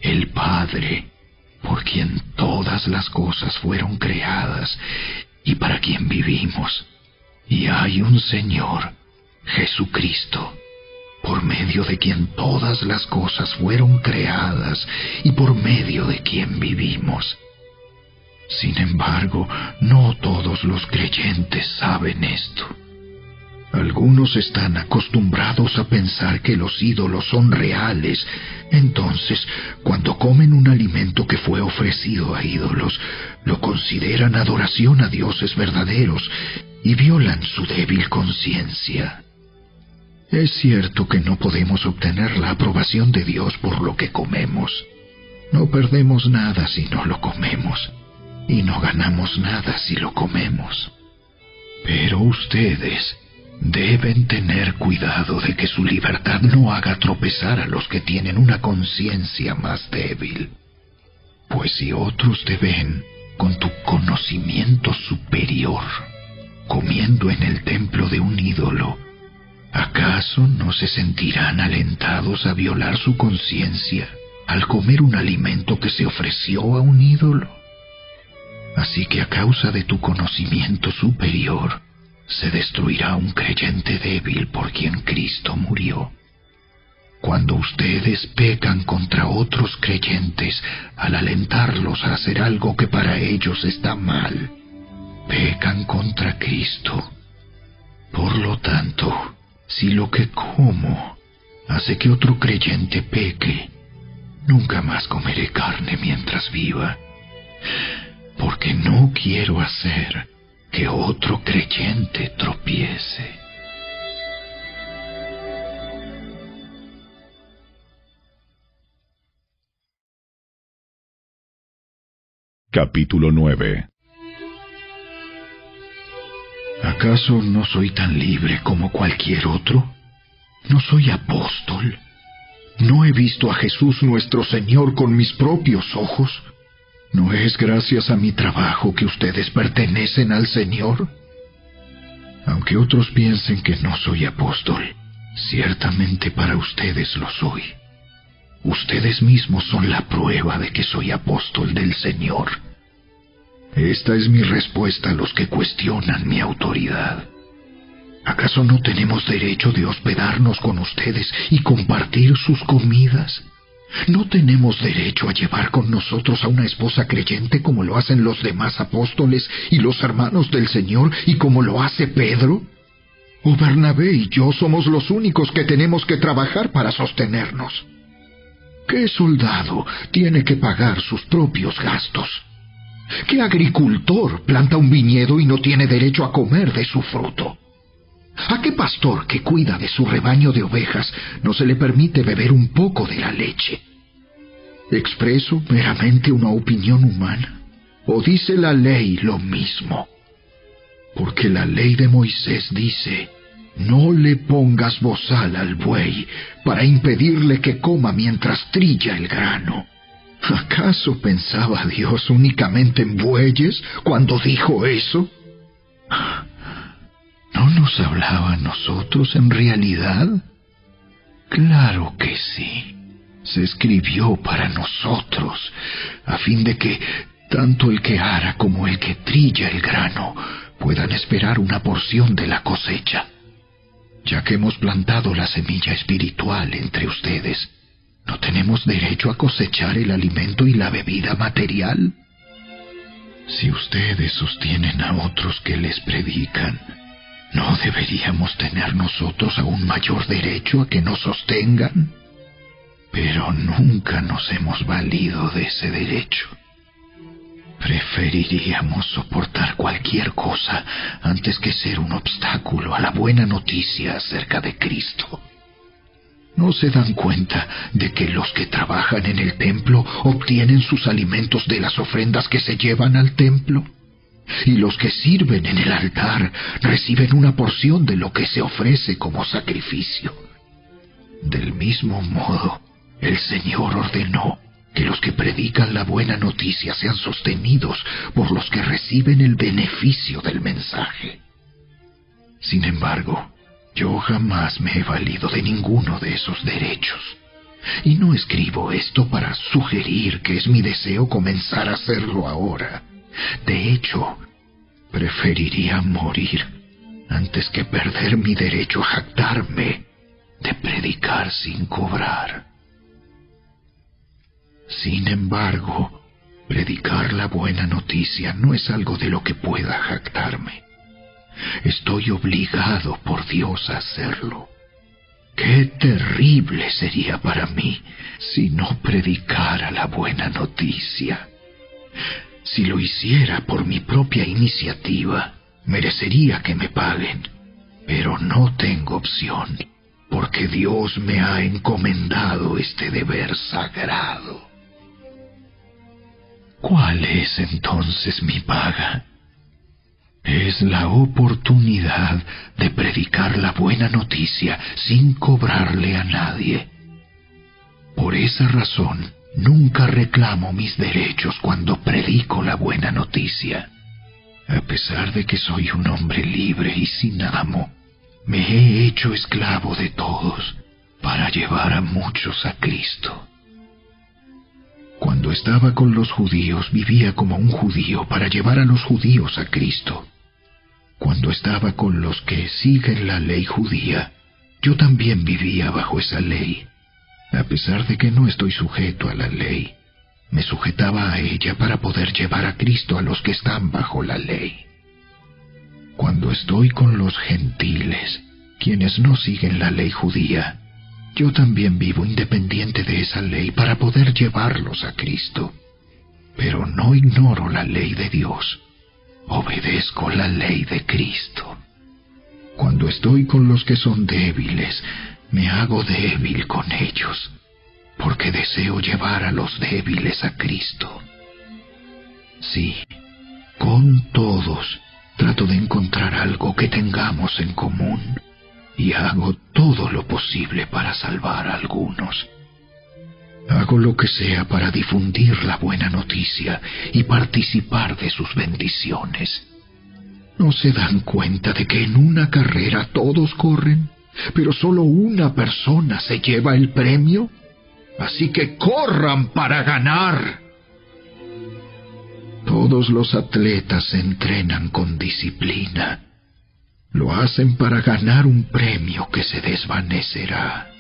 el Padre, por quien todas las cosas fueron creadas y para quien vivimos. Y hay un Señor, Jesucristo, por medio de quien todas las cosas fueron creadas y por medio de quien vivimos. Sin embargo, no todos los creyentes saben esto. Algunos están acostumbrados a pensar que los ídolos son reales. Entonces, cuando comen un alimento que fue ofrecido a ídolos, lo consideran adoración a dioses verdaderos y violan su débil conciencia. Es cierto que no podemos obtener la aprobación de Dios por lo que comemos. No perdemos nada si no lo comemos, y no ganamos nada si lo comemos. Pero ustedes deben tener cuidado de que su libertad no haga tropezar a los que tienen una conciencia más débil. Pues si otros te ven con tu conocimiento superior, comiendo en el templo de un ídolo, ¿acaso no se sentirán alentados a violar su conciencia al comer un alimento que se ofreció a un ídolo? Así que a causa de tu conocimiento superior, se destruirá un creyente débil por quien Cristo murió. Cuando ustedes pecan contra otros creyentes al alentarlos a hacer algo que para ellos está mal, pecan contra Cristo. Por lo tanto, si lo que como hace que otro creyente peque, nunca más comeré carne mientras viva, porque no quiero hacer que otro creyente tropiece. Capítulo 9. ¿Acaso no soy tan libre como cualquier otro? ¿No soy apóstol? ¿No he visto a Jesús nuestro Señor con mis propios ojos? ¿No es gracias a mi trabajo que ustedes pertenecen al Señor? Aunque otros piensen que no soy apóstol, ciertamente para ustedes lo soy. Ustedes mismos son la prueba de que soy apóstol del Señor. Esta es mi respuesta a los que cuestionan mi autoridad. ¿Acaso no tenemos derecho de hospedarnos con ustedes y compartir sus comidas? ¿No tenemos derecho a llevar con nosotros a una esposa creyente como lo hacen los demás apóstoles y los hermanos del Señor y como lo hace Pedro? ¿O Bernabé y yo somos los únicos que tenemos que trabajar para sostenernos? ¿Qué soldado tiene que pagar sus propios gastos? ¿Qué agricultor planta un viñedo y no tiene derecho a comer de su fruto? ¿A qué pastor que cuida de su rebaño de ovejas no se le permite beber un poco de la leche? ¿Expreso meramente una opinión humana? ¿O dice la ley lo mismo? Porque la ley de Moisés dice: no le pongas bozal al buey para impedirle que coma mientras trilla el grano. ¿Acaso pensaba Dios únicamente en bueyes cuando dijo eso? ¿No nos hablaba a nosotros en realidad? Claro que sí. Se escribió para nosotros, a fin de que tanto el que ara como el que trilla el grano puedan esperar una porción de la cosecha. Ya que hemos plantado la semilla espiritual entre ustedes, ¿no tenemos derecho a cosechar el alimento y la bebida material? Si ustedes sostienen a otros que les predican, ¿no deberíamos tener nosotros aún mayor derecho a que nos sostengan? Pero nunca nos hemos valido de ese derecho. Preferiríamos soportar cualquier cosa antes que ser un obstáculo a la buena noticia acerca de Cristo. ¿No se dan cuenta de que los que trabajan en el templo obtienen sus alimentos de las ofrendas que se llevan al templo? Y los que sirven en el altar reciben una porción de lo que se ofrece como sacrificio. Del mismo modo, el Señor ordenó que los que predican la buena noticia sean sostenidos por los que reciben el beneficio del mensaje. Sin embargo, yo jamás me he valido de ninguno de esos derechos. Y no escribo esto para sugerir que es mi deseo comenzar a hacerlo ahora. De hecho, preferiría morir antes que perder mi derecho a jactarme de predicar sin cobrar. Sin embargo, predicar la buena noticia no es algo de lo que pueda jactarme. Estoy obligado por Dios a hacerlo. ¡Qué terrible sería para mí si no predicara la buena noticia! Si lo hiciera por mi propia iniciativa, merecería que me paguen. Pero no tengo opción, porque Dios me ha encomendado este deber sagrado. ¿Cuál es entonces mi paga? Es la oportunidad de predicar la buena noticia sin cobrarle a nadie. Por esa razón, nunca reclamo mis derechos cuando predico la buena noticia. A pesar de que soy un hombre libre y sin amo, me he hecho esclavo de todos para llevar a muchos a Cristo. Cuando estaba con los judíos, vivía como un judío para llevar a los judíos a Cristo. Cuando estaba con los que siguen la ley judía, yo también vivía bajo esa ley. A pesar de que no estoy sujeto a la ley, me sujetaba a ella para poder llevar a Cristo a los que están bajo la ley. Cuando estoy con los gentiles, quienes no siguen la ley judía, yo también vivo independiente de esa ley para poder llevarlos a Cristo. Pero no ignoro la ley de Dios. Obedezco la ley de Cristo. Cuando estoy con los que son débiles, me hago débil con ellos, porque deseo llevar a los débiles a Cristo. Sí, con todos trato de encontrar algo que tengamos en común, y hago todo lo posible para salvar a algunos. Hago lo que sea para difundir la buena noticia y participar de sus bendiciones. ¿No se dan cuenta de que en una carrera todos corren, pero solo una persona se lleva el premio? Así que corran para ganar. Todos los atletas se entrenan con disciplina. Lo hacen para ganar un premio que se desvanecerá.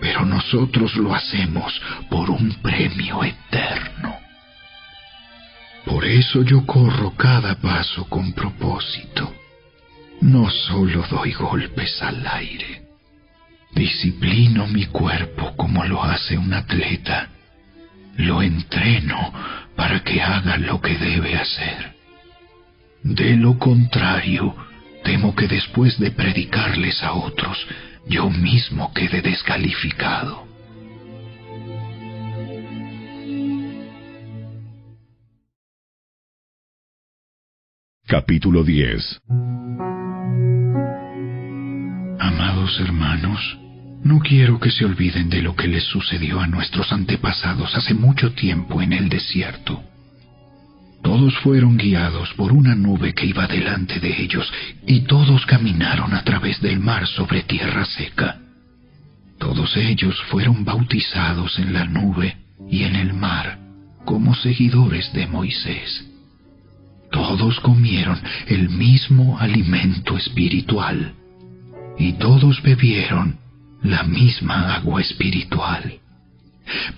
Pero nosotros lo hacemos por un premio eterno. Por eso yo corro cada paso con propósito. No solo doy golpes al aire. Disciplino mi cuerpo como lo hace un atleta. Lo entreno para que haga lo que debe hacer. De lo contrario, temo que después de predicarles a otros, yo mismo quede descalificado. Capítulo 10. Amados hermanos, no quiero que se olviden de lo que les sucedió a nuestros antepasados hace mucho tiempo en el desierto. Todos fueron guiados por una nube que iba delante de ellos, y todos caminaron a través del mar sobre tierra seca. Todos ellos fueron bautizados en la nube y en el mar como seguidores de Moisés. Todos comieron el mismo alimento espiritual, y todos bebieron la misma agua espiritual,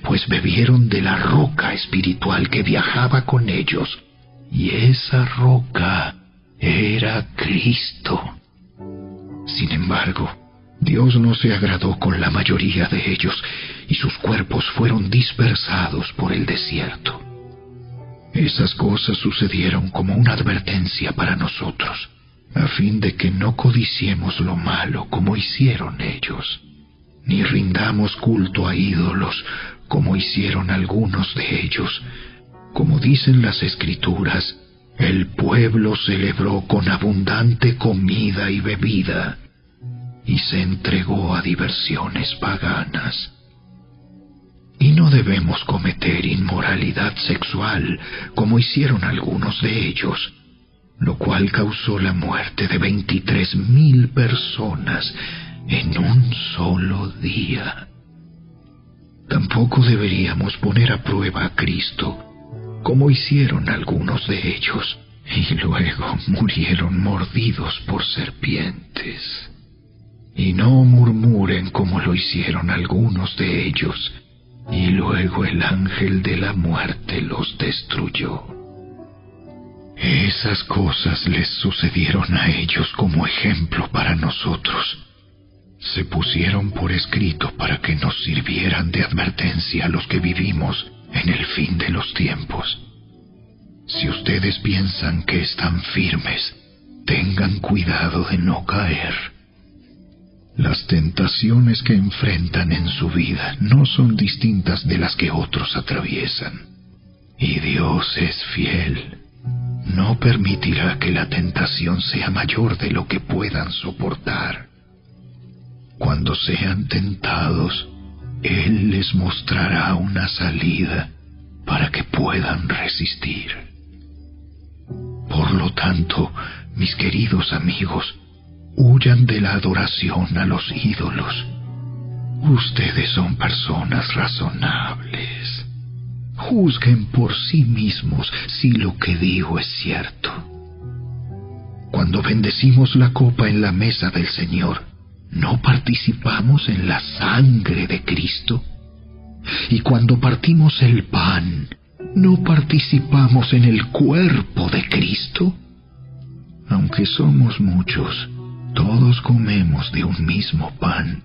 pues bebieron de la roca espiritual que viajaba con ellos, y esa roca era Cristo. Sin embargo, Dios no se agradó con la mayoría de ellos, y sus cuerpos fueron dispersados por el desierto. Esas cosas sucedieron como una advertencia para nosotros, a fin de que no codiciemos lo malo como hicieron ellos, ni rindamos culto a ídolos como hicieron algunos de ellos. Como dicen las Escrituras, el pueblo celebró con abundante comida y bebida, y se entregó a diversiones paganas. Y no debemos cometer inmoralidad sexual, como hicieron algunos de ellos, lo cual causó la muerte de 23,000 personas en un solo día. Tampoco deberíamos poner a prueba a Cristo, como hicieron algunos de ellos, y luego murieron mordidos por serpientes. Y no murmuren como lo hicieron algunos de ellos, y luego el ángel de la muerte los destruyó. Esas cosas les sucedieron a ellos como ejemplo para nosotros. Se pusieron por escrito para que nos sirvieran de advertencia a los que vivimos en el fin de los tiempos. Si ustedes piensan que están firmes, tengan cuidado de no caer. Las tentaciones que enfrentan en su vida no son distintas de las que otros atraviesan. Y Dios es fiel. No permitirá que la tentación sea mayor de lo que puedan soportar. Cuando sean tentados, Él les mostrará una salida para que puedan resistir. Por lo tanto, mis queridos amigos, huyan de la adoración a los ídolos. Ustedes son personas razonables. Juzguen por sí mismos si lo que digo es cierto. Cuando bendecimos la copa en la mesa del Señor, ¿no participamos en la sangre de Cristo? Y cuando partimos el pan, ¿no participamos en el cuerpo de Cristo? Aunque somos muchos, todos comemos de un mismo pan,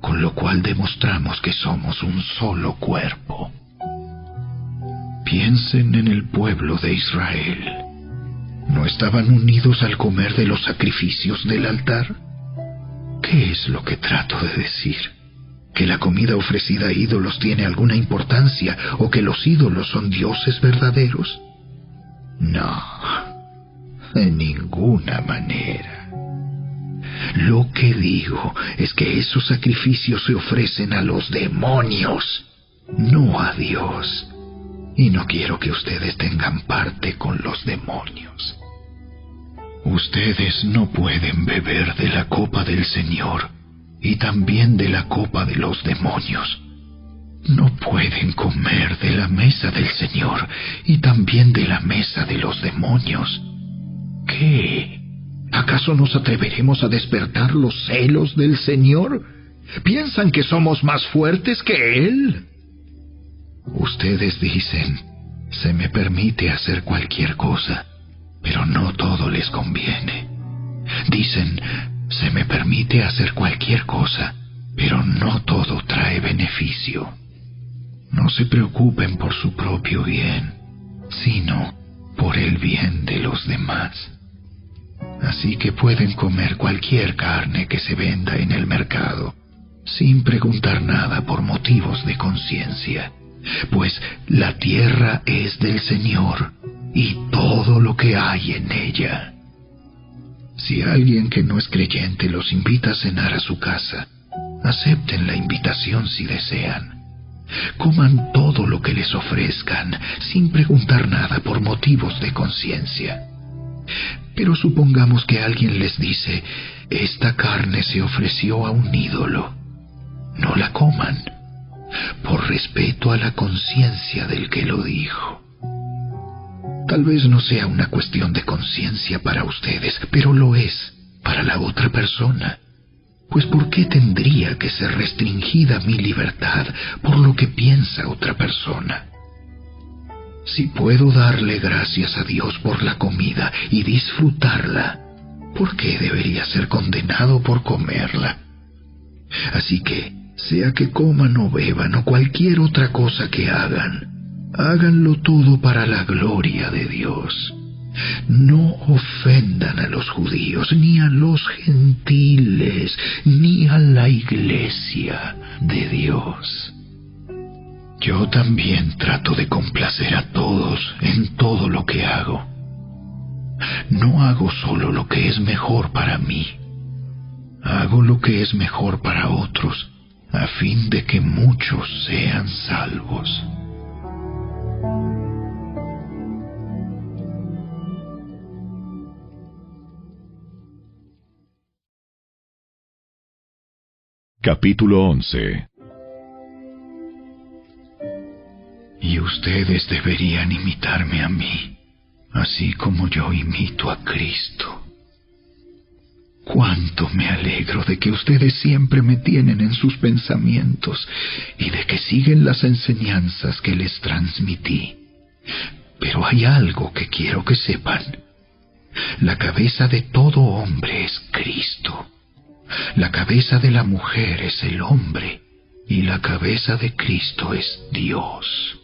con lo cual demostramos que somos un solo cuerpo. Piensen en el pueblo de Israel. ¿No estaban unidos al comer de los sacrificios del altar? ¿Qué es lo que trato de decir? ¿Que la comida ofrecida a ídolos tiene alguna importancia o que los ídolos son dioses verdaderos? No, de ninguna manera. Lo que digo es que esos sacrificios se ofrecen a los demonios, no a Dios. Y no quiero que ustedes tengan parte con los demonios. Ustedes no pueden beber de la copa del Señor y también de la copa de los demonios. No pueden comer de la mesa del Señor y también de la mesa de los demonios. ¿Qué? ¿Acaso nos atreveremos a despertar los celos del Señor? ¿Piensan que somos más fuertes que Él? Ustedes dicen, se me permite hacer cualquier cosa, pero no todo les conviene. Dicen, se me permite hacer cualquier cosa, pero no todo trae beneficio. No se preocupen por su propio bien, sino por el bien de los demás. Así que pueden comer cualquier carne que se venda en el mercado, sin preguntar nada por motivos de conciencia, pues la tierra es del Señor y todo lo que hay en ella. Si alguien que no es creyente los invita a cenar a su casa, acepten la invitación si desean. Coman todo lo que les ofrezcan, sin preguntar nada por motivos de conciencia. Pero supongamos que alguien les dice, esta carne se ofreció a un ídolo. No la coman, por respeto a la conciencia del que lo dijo. Tal vez no sea una cuestión de conciencia para ustedes, pero lo es para la otra persona. Pues ¿por qué tendría que ser restringida mi libertad por lo que piensa otra persona? Si puedo darle gracias a Dios por la comida y disfrutarla, ¿por qué debería ser condenado por comerla? Así que, sea que coman o beban o cualquier otra cosa que hagan, háganlo todo para la gloria de Dios. No ofendan a los judíos, ni a los gentiles, ni a la iglesia de Dios. Yo también trato de complacer a todos en todo lo que hago. No hago solo lo que es mejor para mí. Hago lo que es mejor para otros, a fin de que muchos sean salvos. Capítulo 11. Y ustedes deberían imitarme a mí, así como yo imito a Cristo. Cuánto me alegro de que ustedes siempre me tienen en sus pensamientos y de que siguen las enseñanzas que les transmití. Pero hay algo que quiero que sepan. La cabeza de todo hombre es Cristo. La cabeza de la mujer es el hombre, y la cabeza de Cristo es Dios.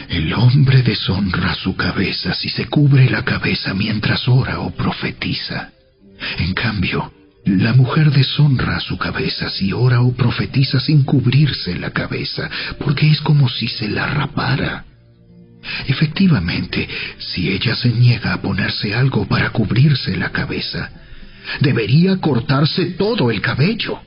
El hombre deshonra su cabeza si se cubre la cabeza mientras ora o profetiza. En cambio, la mujer deshonra su cabeza si ora o profetiza sin cubrirse la cabeza, porque es como si se la rapara. Efectivamente, si ella se niega a ponerse algo para cubrirse la cabeza, debería cortarse todo el cabello,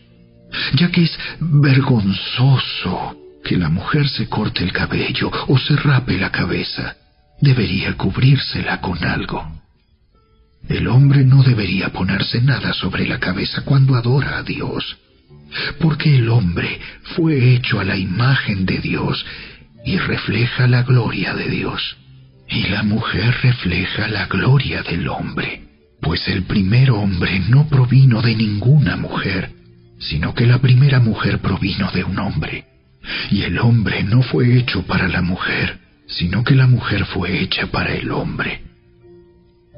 ya que es vergonzoso que la mujer se corte el cabello o se rape la cabeza. Debería cubrírsela con algo. El hombre no debería ponerse nada sobre la cabeza cuando adora a Dios, porque el hombre fue hecho a la imagen de Dios y refleja la gloria de Dios, y la mujer refleja la gloria del hombre. Pues el primer hombre no provino de ninguna mujer, sino que la primera mujer provino de un hombre. Y el hombre no fue hecho para la mujer, sino que la mujer fue hecha para el hombre.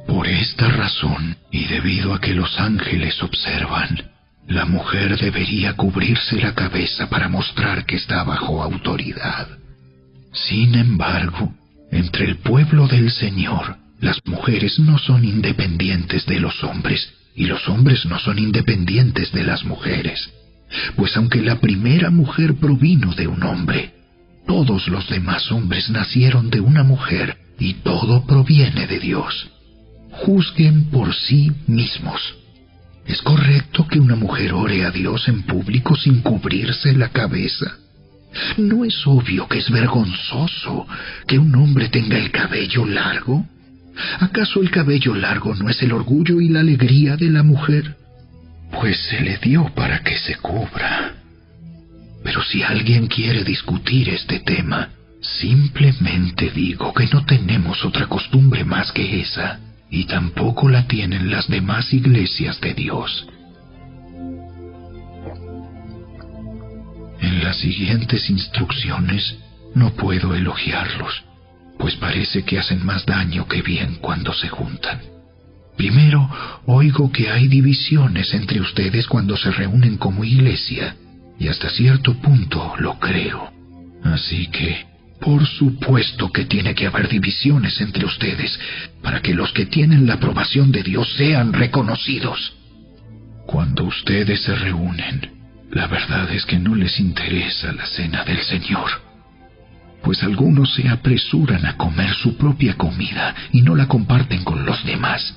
Por esta razón, y debido a que los ángeles observan, la mujer debería cubrirse la cabeza para mostrar que está bajo autoridad. Sin embargo, entre el pueblo del Señor, las mujeres no son independientes de los hombres, y los hombres no son independientes de las mujeres. Pues aunque la primera mujer provino de un hombre, todos los demás hombres nacieron de una mujer, y todo proviene de Dios. Juzguen por sí mismos. ¿Es correcto que una mujer ore a Dios en público sin cubrirse la cabeza? ¿No es obvio que es vergonzoso que un hombre tenga el cabello largo? ¿Acaso el cabello largo no es el orgullo y la alegría de la mujer? Pues se le dio para que se cubra. Pero si alguien quiere discutir este tema, simplemente digo que no tenemos otra costumbre más que esa, y tampoco la tienen las demás iglesias de Dios. En las siguientes instrucciones no puedo elogiarlos, pues parece que hacen más daño que bien cuando se juntan. Primero, oigo que hay divisiones entre ustedes cuando se reúnen como iglesia, y hasta cierto punto lo creo. Así que, por supuesto que tiene que haber divisiones entre ustedes, para que los que tienen la aprobación de Dios sean reconocidos. Cuando ustedes se reúnen, la verdad es que no les interesa la cena del Señor, pues algunos se apresuran a comer su propia comida y no la comparten con los demás.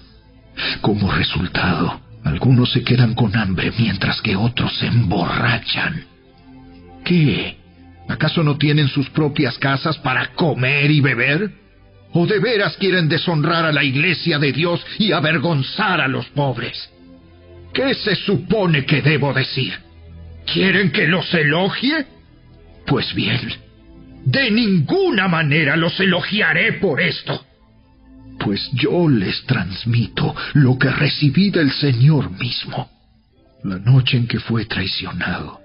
Como resultado, algunos se quedan con hambre mientras que otros se emborrachan. ¿Qué? ¿Acaso no tienen sus propias casas para comer y beber? ¿O de veras quieren deshonrar a la iglesia de Dios y avergonzar a los pobres? ¿Qué se supone que debo decir? ¿Quieren que los elogie? Pues bien, de ninguna manera los elogiaré por esto. Pues yo les transmito lo que recibí del Señor mismo. La noche en que fue traicionado,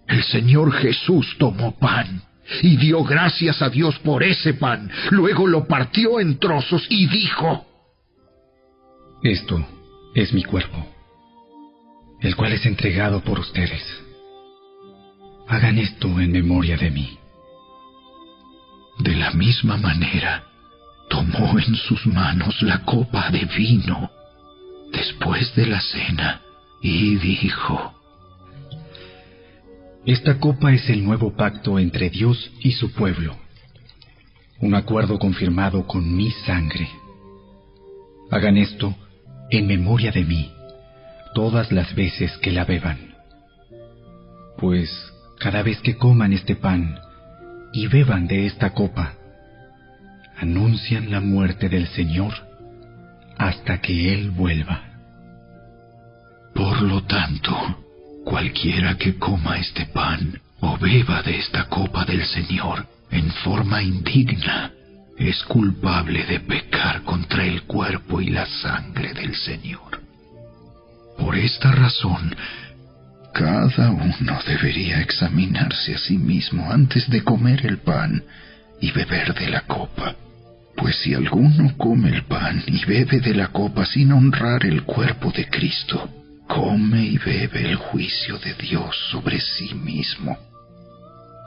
el Señor Jesús tomó pan y dio gracias a Dios por ese pan. Luego lo partió en trozos y dijo: Esto es mi cuerpo, el cual es entregado por ustedes. Hagan esto en memoria de mí. De la misma manera, tomó en sus manos la copa de vino después de la cena y dijo: Esta copa es el nuevo pacto entre Dios y su pueblo, un acuerdo confirmado con mi sangre. Hagan esto en memoria de mí todas las veces que la beban. Pues cada vez que coman este pan y beban de esta copa, anuncian la muerte del Señor hasta que Él vuelva. Por lo tanto, cualquiera que coma este pan o beba de esta copa del Señor en forma indigna es culpable de pecar contra el cuerpo y la sangre del Señor. Por esta razón, cada uno debería examinarse a sí mismo antes de comer el pan y beber de la copa. Pues si alguno come el pan y bebe de la copa sin honrar el cuerpo de Cristo, come y bebe el juicio de Dios sobre sí mismo.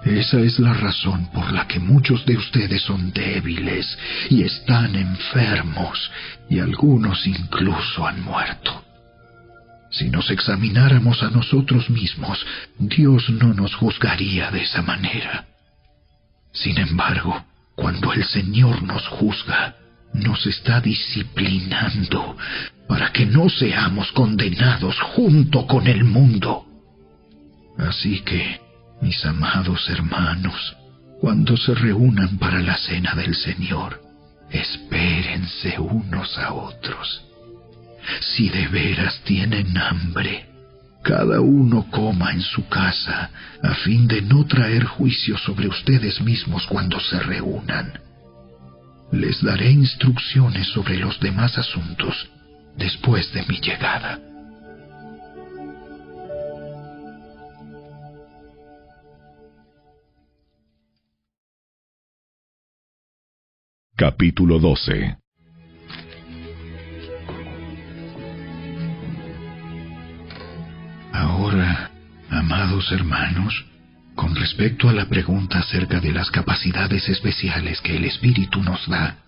Esa es la razón por la que muchos de ustedes son débiles y están enfermos, y algunos incluso han muerto. Si nos examináramos a nosotros mismos, Dios no nos juzgaría de esa manera. Sin embargo, cuando el Señor nos juzga, nos está disciplinando para que no seamos condenados junto con el mundo. Así que, mis amados hermanos, cuando se reúnan para la cena del Señor, espérense unos a otros. Si de veras tienen hambre, cada uno coma en su casa, a fin de no traer juicio sobre ustedes mismos cuando se reúnan. Les daré instrucciones sobre los demás asuntos después de mi llegada. Capítulo 12. Ahora, amados hermanos, con respecto a la pregunta acerca de las capacidades especiales que el Espíritu nos da,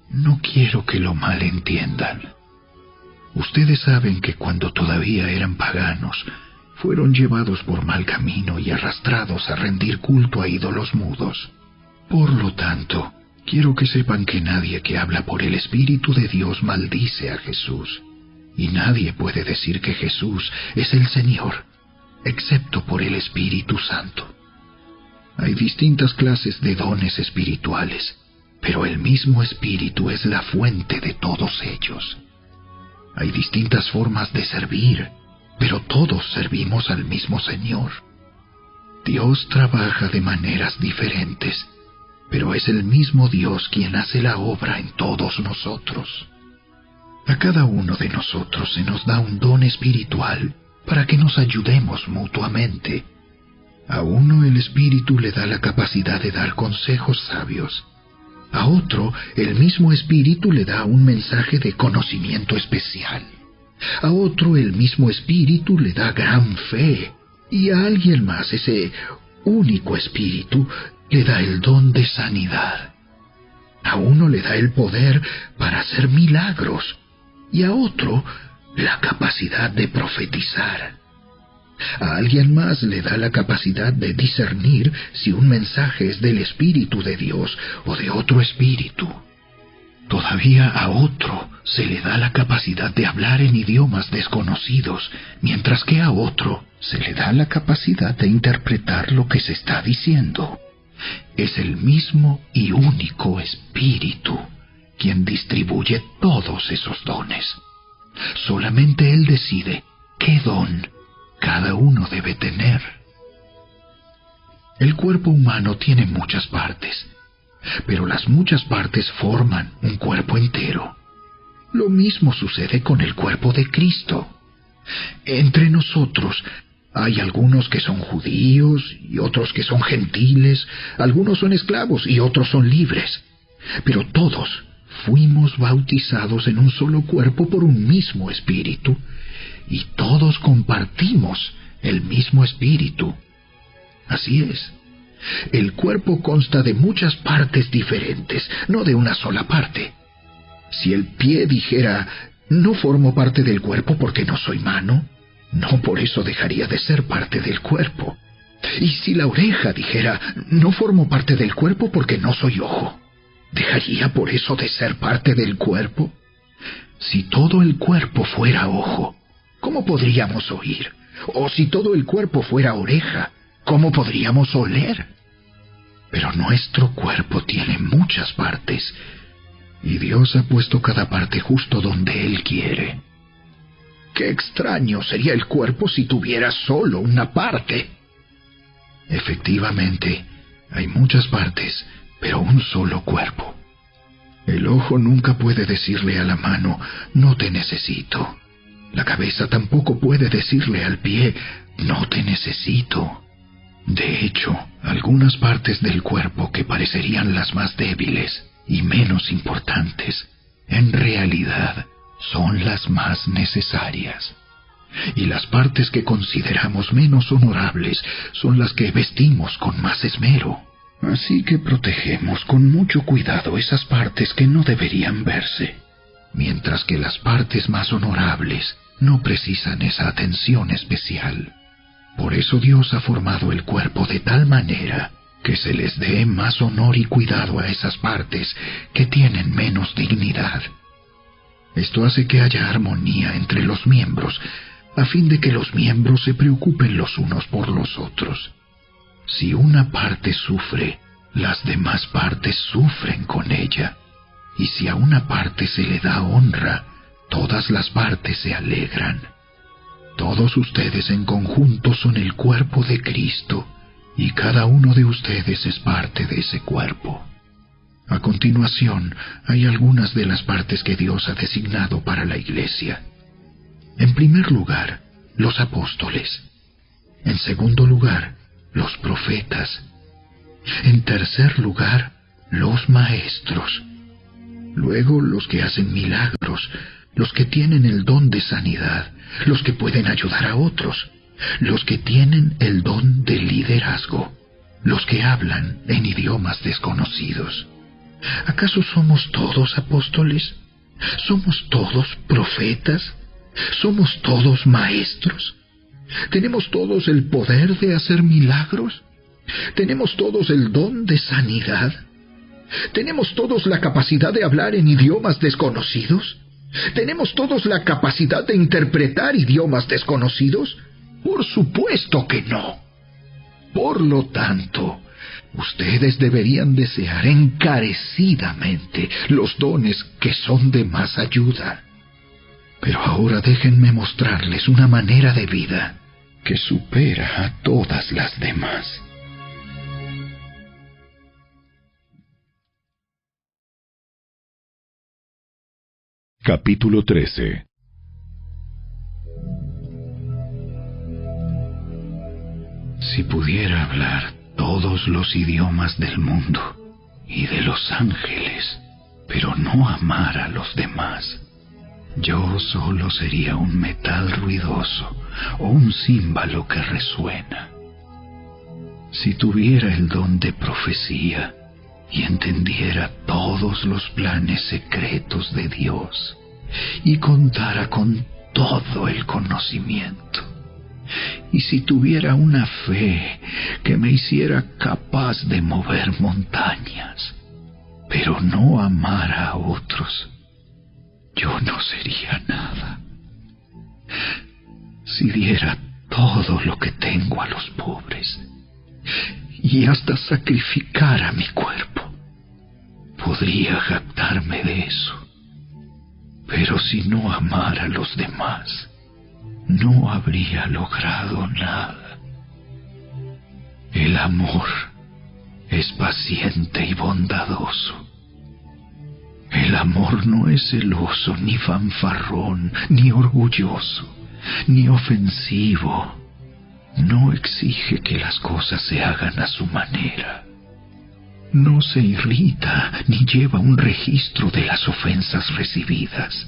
no quiero que lo malentiendan. Ustedes saben que cuando todavía eran paganos, fueron llevados por mal camino y arrastrados a rendir culto a ídolos mudos. Por lo tanto, quiero que sepan que nadie que habla por el Espíritu de Dios maldice a Jesús. Y nadie puede decir que Jesús es el Señor, excepto por el Espíritu Santo. Hay distintas clases de dones espirituales, pero el mismo Espíritu es la fuente de todos ellos. Hay distintas formas de servir, pero todos servimos al mismo Señor. Dios trabaja de maneras diferentes, pero es el mismo Dios quien hace la obra en todos nosotros. A cada uno de nosotros se nos da un don espiritual para que nos ayudemos mutuamente. A uno el Espíritu le da la capacidad de dar consejos sabios. A otro, el mismo Espíritu le da un mensaje de conocimiento especial. A otro, el mismo Espíritu le da gran fe. Y a alguien más, ese único Espíritu, le da el don de sanidad. A uno le da el poder para hacer milagros. Y a otro, la capacidad de profetizar. A alguien más le da la capacidad de discernir si un mensaje es del Espíritu de Dios o de otro espíritu. Todavía a otro se le da la capacidad de hablar en idiomas desconocidos, mientras que a otro se le da la capacidad de interpretar lo que se está diciendo. Es el mismo y único Espíritu quien distribuye todos esos dones. Solamente Él decide qué don cada uno debe tener. El cuerpo humano tiene muchas partes, pero las muchas partes forman un cuerpo entero. Lo mismo sucede con el cuerpo de Cristo. Entre nosotros hay algunos que son judíos y otros que son gentiles, algunos son esclavos y otros son libres, pero todos fuimos bautizados en un solo cuerpo por un mismo Espíritu, y todos compartimos el mismo Espíritu. Así es. El cuerpo consta de muchas partes diferentes, no de una sola parte. Si el pie dijera, no formo parte del cuerpo porque no soy mano, no por eso dejaría de ser parte del cuerpo. Y si la oreja dijera, no formo parte del cuerpo porque no soy ojo, ¿dejaría por eso de ser parte del cuerpo? Si todo el cuerpo fuera ojo, ¿cómo podríamos oír? O si todo el cuerpo fuera oreja, ¿cómo podríamos oler? Pero nuestro cuerpo tiene muchas partes, y Dios ha puesto cada parte justo donde Él quiere. ¡Qué extraño sería el cuerpo si tuviera solo una parte! Efectivamente, hay muchas partes, pero un solo cuerpo. El ojo nunca puede decirle a la mano, no te necesito. La cabeza tampoco puede decirle al pie, no te necesito. De hecho, algunas partes del cuerpo que parecerían las más débiles y menos importantes, en realidad son las más necesarias. Y las partes que consideramos menos honorables son las que vestimos con más esmero. Así que protegemos con mucho cuidado esas partes que no deberían verse, mientras que las partes más honorables no precisan esa atención especial. Por eso Dios ha formado el cuerpo de tal manera que se les dé más honor y cuidado a esas partes que tienen menos dignidad. Esto hace que haya armonía entre los miembros, a fin de que los miembros se preocupen los unos por los otros. Si una parte sufre, las demás partes sufren con ella. Y si a una parte se le da honra, todas las partes se alegran. Todos ustedes en conjunto son el cuerpo de Cristo, y cada uno de ustedes es parte de ese cuerpo. A continuación, hay algunas de las partes que Dios ha designado para la Iglesia. En primer lugar, los apóstoles. En segundo lugar, los profetas. En tercer lugar, los maestros. Luego, los que hacen milagros, los que tienen el don de sanidad, los que pueden ayudar a otros, los que tienen el don de liderazgo, los que hablan en idiomas desconocidos. ¿Acaso somos todos apóstoles? ¿Somos todos profetas? ¿Somos todos maestros? ¿Tenemos todos el poder de hacer milagros? ¿Tenemos todos el don de sanidad? ¿Tenemos todos la capacidad de hablar en idiomas desconocidos? ¿Tenemos todos la capacidad de interpretar idiomas desconocidos? Por supuesto que no. Por lo tanto, ustedes deberían desear encarecidamente los dones que son de más ayuda. Pero ahora déjenme mostrarles una manera de vida que supera a todas las demás. Capítulo 13. Si pudiera hablar todos los idiomas del mundo y de los ángeles, pero no amar a los demás, yo solo sería un metal ruidoso o un címbalo que resuena. Si tuviera el don de profecía y entendiera todos los planes secretos de Dios y contara con todo el conocimiento, y si tuviera una fe que me hiciera capaz de mover montañas, pero no amara a otros, yo no sería nada. Si diera todo lo que tengo a los pobres y hasta sacrificara mi cuerpo, podría jactarme de eso. Pero si no amara a los demás, no habría logrado nada. El amor es paciente y bondadoso. El amor no es celoso, ni fanfarrón, ni orgulloso, ni ofensivo. No exige que las cosas se hagan a su manera. No se irrita ni lleva un registro de las ofensas recibidas.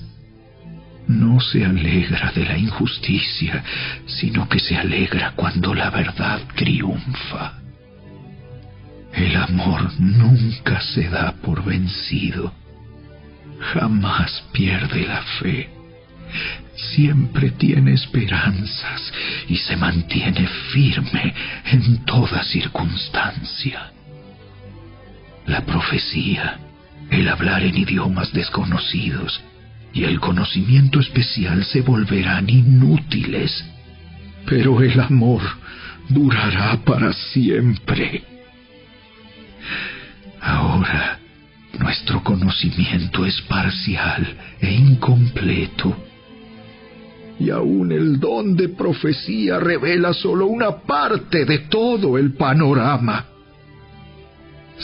No se alegra de la injusticia, sino que se alegra cuando la verdad triunfa. El amor nunca se da por vencido. Jamás pierde la fe. Siempre tiene esperanzas y se mantiene firme en toda circunstancia. La profecía, el hablar en idiomas desconocidos y el conocimiento especial se volverán inútiles, pero el amor durará para siempre. Ahora, nuestro conocimiento es parcial e incompleto, y aún el don de profecía revela solo una parte de todo el panorama.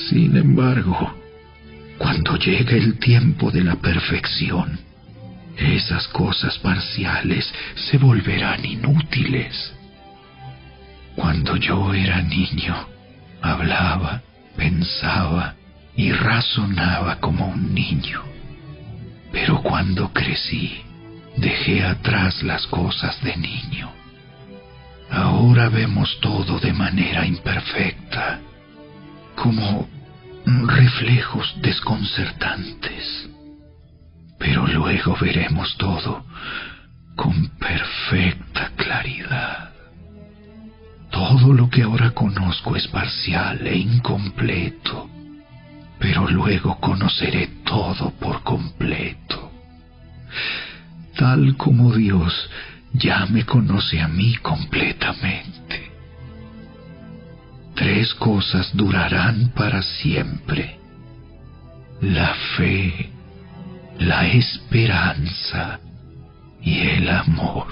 Sin embargo, cuando llegue el tiempo de la perfección, esas cosas parciales se volverán inútiles. Cuando yo era niño, hablaba, pensaba y razonaba como un niño. Pero cuando crecí, dejé atrás las cosas de niño. Ahora vemos todo de manera imperfecta, como reflejos desconcertantes. Pero luego veremos todo con perfecta claridad. Todo lo que ahora conozco es parcial e incompleto, pero luego conoceré todo por completo. Tal como Dios ya me conoce a mí completamente. 3 cosas durarán para siempre: la fe, la esperanza y el amor.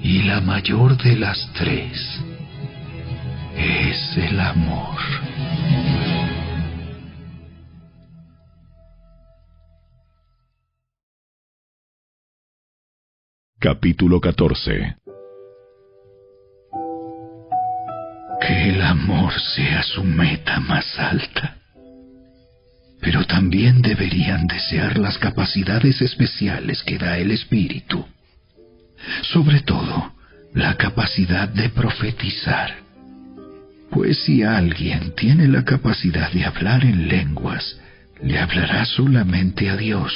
Y la mayor de las 3 es el amor. Capítulo 14. Que el amor sea su meta más alta. Pero también deberían desear las capacidades especiales que da el Espíritu. Sobre todo, la capacidad de profetizar. Pues si alguien tiene la capacidad de hablar en lenguas, le hablará solamente a Dios,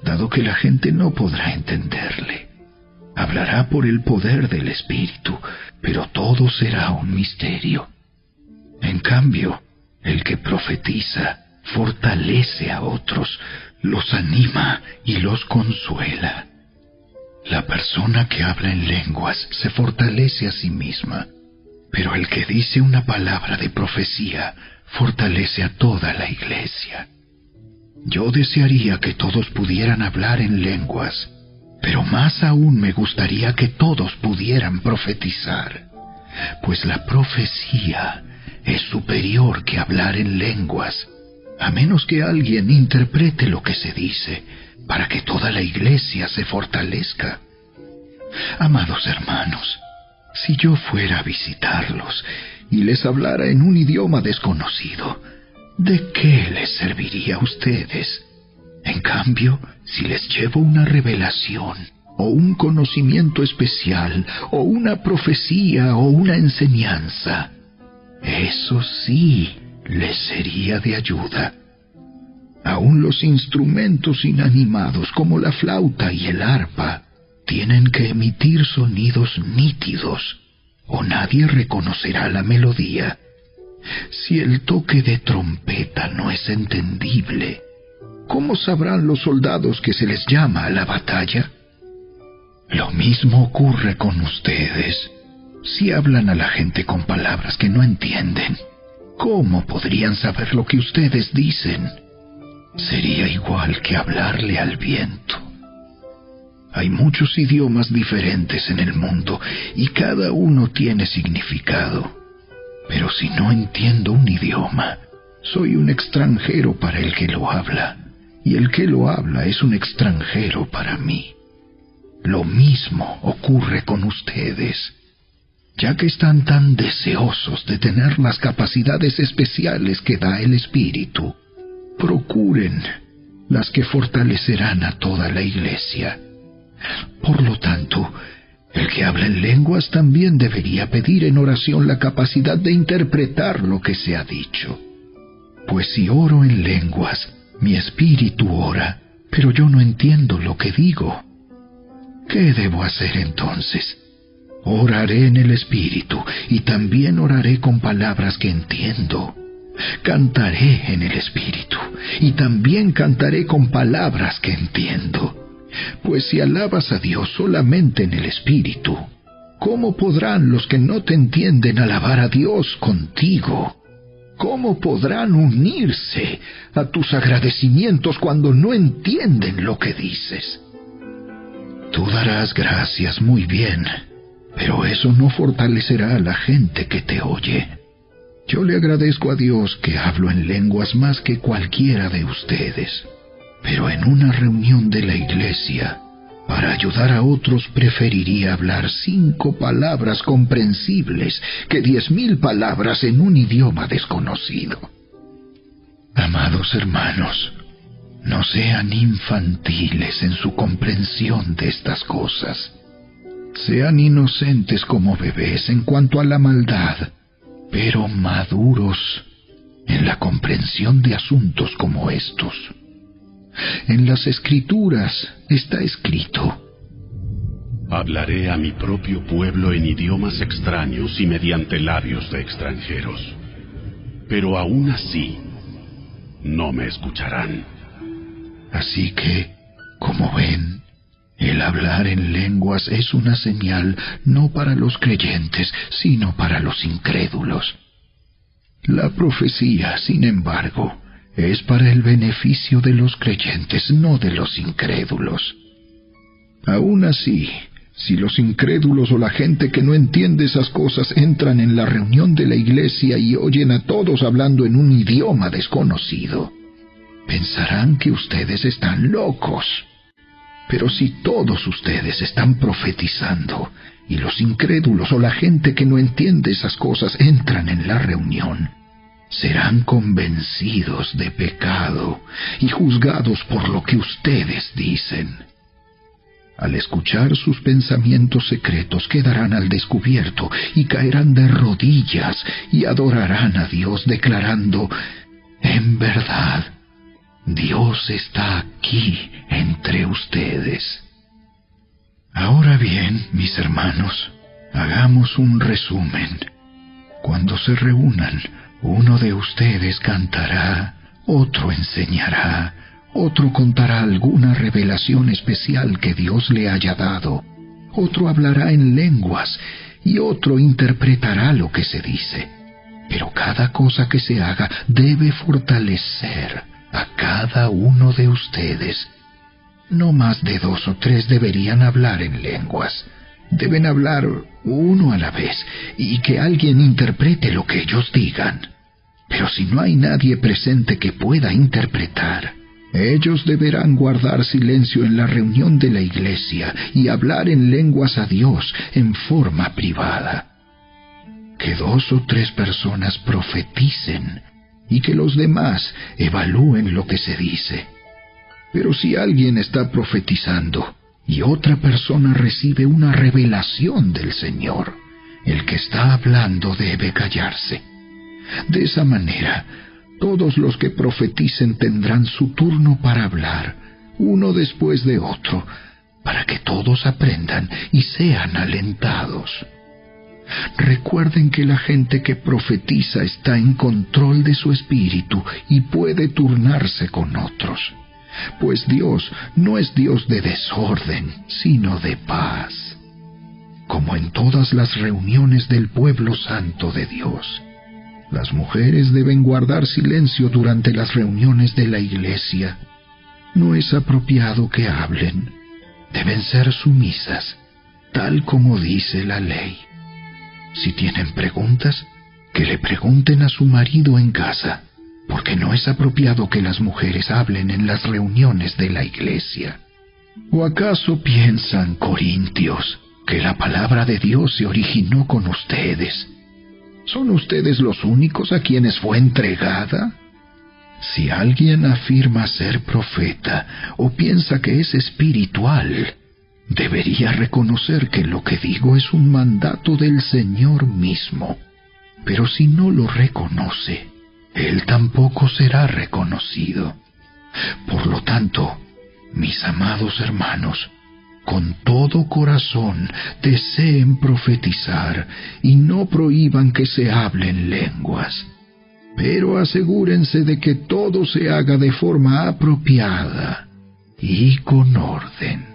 dado que la gente no podrá entenderle. Hablará por el poder del Espíritu, pero todo será un misterio. En cambio, el que profetiza fortalece a otros, los anima y los consuela. La persona que habla en lenguas se fortalece a sí misma, pero el que dice una palabra de profecía fortalece a toda la iglesia. Yo desearía que todos pudieran hablar en lenguas, pero más aún me gustaría que todos pudieran profetizar, pues la profecía es superior que hablar en lenguas, a menos que alguien interprete lo que se dice, para que toda la iglesia se fortalezca. Amados hermanos, si yo fuera a visitarlos y les hablara en un idioma desconocido, ¿de qué les serviría a ustedes? En cambio, si les llevo una revelación, o un conocimiento especial, o una profecía, o una enseñanza, eso sí les sería de ayuda. Aún los instrumentos inanimados como la flauta y el arpa tienen que emitir sonidos nítidos, o nadie reconocerá la melodía. Si el toque de trompeta no es entendible, ¿cómo sabrán los soldados que se les llama a la batalla? Lo mismo ocurre con ustedes. Si hablan a la gente con palabras que no entienden, ¿cómo podrían saber lo que ustedes dicen? Sería igual que hablarle al viento. Hay muchos idiomas diferentes en el mundo y cada uno tiene significado. Pero si no entiendo un idioma, soy un extranjero para el que lo habla, y el que lo habla es un extranjero para mí. Lo mismo ocurre con ustedes. Ya que están tan deseosos de tener las capacidades especiales que da el Espíritu, procuren las que fortalecerán a toda la Iglesia. Por lo tanto, el que habla en lenguas también debería pedir en oración la capacidad de interpretar lo que se ha dicho. Pues si oro en lenguas, mi espíritu ora, pero yo no entiendo lo que digo. ¿Qué debo hacer entonces? Oraré en el espíritu y también oraré con palabras que entiendo. Cantaré en el espíritu y también cantaré con palabras que entiendo. Pues si alabas a Dios solamente en el espíritu, ¿cómo podrán los que no te entienden alabar a Dios contigo? ¿Cómo podrán unirse a tus agradecimientos cuando no entienden lo que dices? Tú darás gracias muy bien, pero eso no fortalecerá a la gente que te oye. Yo le agradezco a Dios que hablo en lenguas más que cualquiera de ustedes. Pero en una reunión de la iglesia, para ayudar a otros preferiría hablar 5 palabras comprensibles que 10,000 palabras en un idioma desconocido. Amados hermanos, no sean infantiles en su comprensión de estas cosas. Sean inocentes como bebés en cuanto a la maldad, pero maduros en la comprensión de asuntos como estos. En las Escrituras está escrito: hablaré a mi propio pueblo en idiomas extraños y mediante labios de extranjeros, pero aún así no me escucharán. Así que, como ven, el hablar en lenguas es una señal no para los creyentes, sino para los incrédulos. La profecía, sin embargo, es para el beneficio de los creyentes, no de los incrédulos. Aún así, si los incrédulos o la gente que no entiende esas cosas entran en la reunión de la iglesia y oyen a todos hablando en un idioma desconocido, pensarán que ustedes están locos. Pero si todos ustedes están profetizando y los incrédulos o la gente que no entiende esas cosas entran en la reunión, serán convencidos de pecado y juzgados por lo que ustedes dicen. Al escuchar sus pensamientos secretos quedarán al descubierto y caerán de rodillas y adorarán a Dios declarando: en verdad, Dios está aquí entre ustedes. Ahora bien, mis hermanos, hagamos un resumen. Cuando se reúnan, uno de ustedes cantará, otro enseñará, otro contará alguna revelación especial que Dios le haya dado, otro hablará en lenguas y otro interpretará lo que se dice. Pero cada cosa que se haga debe fortalecer a cada uno de ustedes. No más de 2 o 3 deberían hablar en lenguas. Deben hablar uno a la vez y que alguien interprete lo que ellos digan. Pero si no hay nadie presente que pueda interpretar, ellos deberán guardar silencio en la reunión de la iglesia y hablar en lenguas a Dios en forma privada. Que 2 o 3 personas profeticen y que los demás evalúen lo que se dice. Pero si alguien está profetizando y otra persona recibe una revelación del Señor, el que está hablando debe callarse. De esa manera, todos los que profeticen tendrán su turno para hablar, uno después de otro, para que todos aprendan y sean alentados. Recuerden que la gente que profetiza está en control de su espíritu y puede turnarse con otros, pues Dios no es Dios de desorden, sino de paz. Como en todas las reuniones del pueblo santo de Dios, las mujeres deben guardar silencio durante las reuniones de la iglesia. No es apropiado que hablen. Deben ser sumisas, tal como dice la ley. Si tienen preguntas, que le pregunten a su marido en casa, porque no es apropiado que las mujeres hablen en las reuniones de la iglesia. ¿O acaso piensan, corintios, que la palabra de Dios se originó con ustedes? ¿Son ustedes los únicos a quienes fue entregada? Si alguien afirma ser profeta o piensa que es espiritual, debería reconocer que lo que digo es un mandato del Señor mismo. Pero si no lo reconoce, Él tampoco será reconocido. Por lo tanto, mis amados hermanos, con todo corazón deseen profetizar y no prohíban que se hablen lenguas. Pero asegúrense de que todo se haga de forma apropiada y con orden.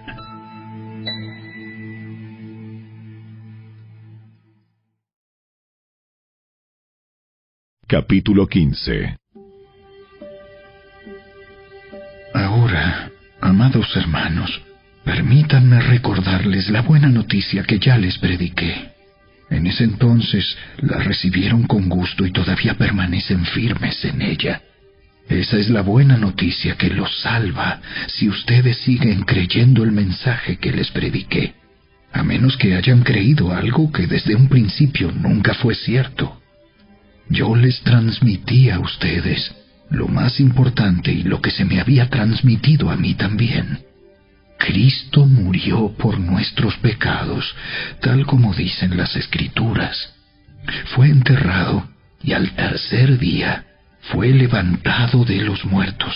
Capítulo 15. Ahora, amados hermanos, permítanme recordarles la buena noticia que ya les prediqué. En ese entonces la recibieron con gusto y todavía permanecen firmes en ella. Esa es la buena noticia que los salva si ustedes siguen creyendo el mensaje que les prediqué, a menos que hayan creído algo que desde un principio nunca fue cierto. Yo les transmití a ustedes lo más importante y lo que se me había transmitido a mí también. Cristo murió por nuestros pecados, tal como dicen las Escrituras. Fue enterrado y al tercer día fue levantado de los muertos,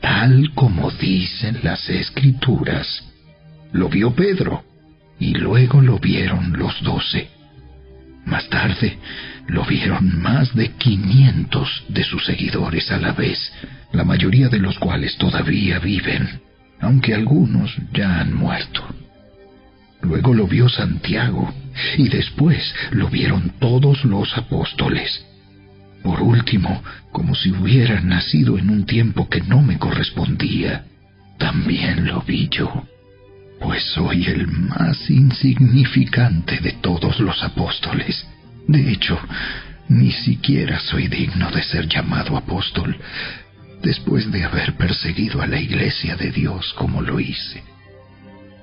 tal como dicen las Escrituras. Lo vio Pedro y luego lo vieron los 12. Más tarde lo vieron más de 500 de sus seguidores a la vez, la mayoría de los cuales todavía viven, aunque algunos ya han muerto. Luego lo vio Santiago, y después lo vieron todos los apóstoles. Por último, como si hubiera nacido en un tiempo que no me correspondía, también lo vi yo, pues soy el más insignificante de todos los apóstoles. De hecho, ni siquiera soy digno de ser llamado apóstol, después de haber perseguido a la iglesia de Dios como lo hice.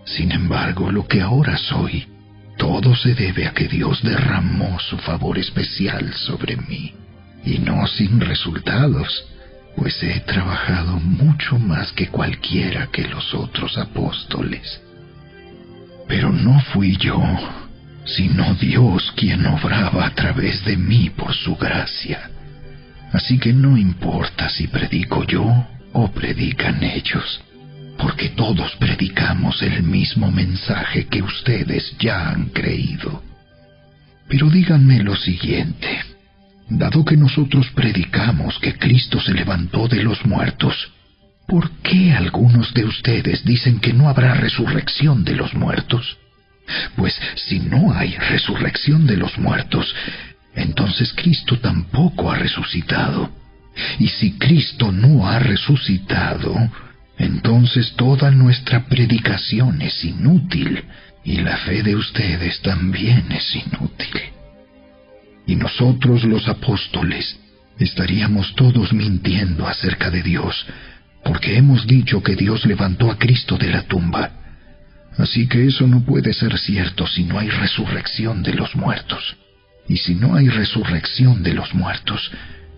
Sin embargo, lo que ahora soy, todo se debe a que Dios derramó su favor especial sobre mí, y no sin resultados, pues he trabajado mucho más que cualquiera que los otros apóstoles. Pero no fui yo, sino Dios quien obraba a través de mí por su gracia. Así que no importa si predico yo o predican ellos, porque todos predicamos el mismo mensaje que ustedes ya han creído. Pero díganme lo siguiente: dado que nosotros predicamos que Cristo se levantó de los muertos, ¿por qué algunos de ustedes dicen que no habrá resurrección de los muertos? Pues si no hay resurrección de los muertos, entonces Cristo tampoco ha resucitado. Y si Cristo no ha resucitado, entonces toda nuestra predicación es inútil, y la fe de ustedes también es inútil. Y nosotros los apóstoles estaríamos todos mintiendo acerca de Dios, porque hemos dicho que Dios levantó a Cristo de la tumba. Así que eso no puede ser cierto si no hay resurrección de los muertos. Y si no hay resurrección de los muertos,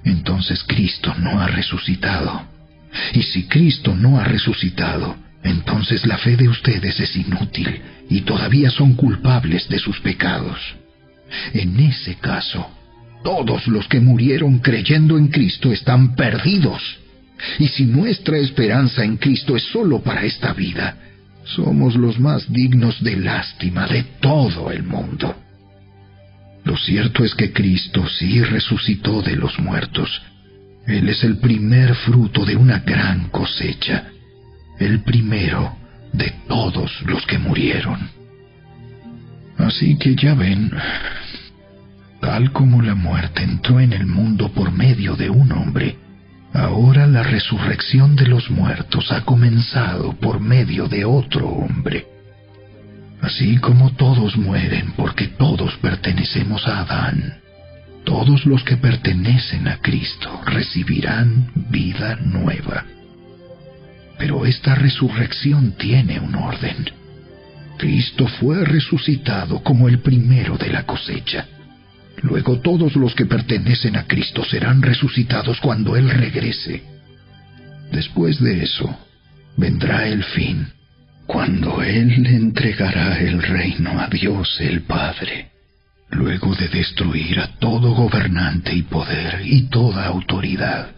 entonces Cristo no ha resucitado. Y si Cristo no ha resucitado, entonces la fe de ustedes es inútil y todavía son culpables de sus pecados. En ese caso, todos los que murieron creyendo en Cristo están perdidos. Y si nuestra esperanza en Cristo es solo para esta vida, somos los más dignos de lástima de todo el mundo. Lo cierto es que Cristo sí resucitó de los muertos. Él es el primer fruto de una gran cosecha, el primero de todos los que murieron. Así que ya ven, tal como la muerte entró en el mundo por medio de un hombre, ahora la resurrección de los muertos ha comenzado por medio de otro hombre. Así como todos mueren porque todos pertenecemos a Adán, todos los que pertenecen a Cristo recibirán vida nueva. Pero esta resurrección tiene un orden. Cristo fue resucitado como el primero de la cosecha. Luego todos los que pertenecen a Cristo serán resucitados cuando Él regrese. Después de eso, vendrá el fin, cuando Él le entregará el reino a Dios el Padre, luego de destruir a todo gobernante y poder y toda autoridad.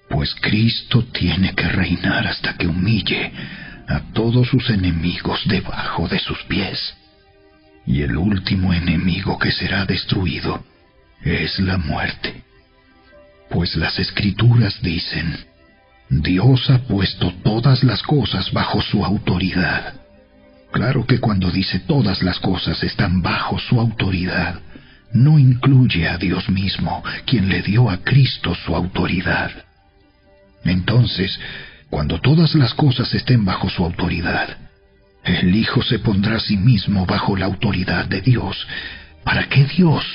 Pues Cristo tiene que reinar hasta que humille a todos sus enemigos debajo de sus pies. Y el último enemigo que será destruido es la muerte. Pues las Escrituras dicen: Dios ha puesto todas las cosas bajo su autoridad. Claro que cuando dice todas las cosas están bajo su autoridad, no incluye a Dios mismo, quien le dio a Cristo su autoridad. Entonces, cuando todas las cosas estén bajo su autoridad, el Hijo se pondrá a sí mismo bajo la autoridad de Dios, para que Dios,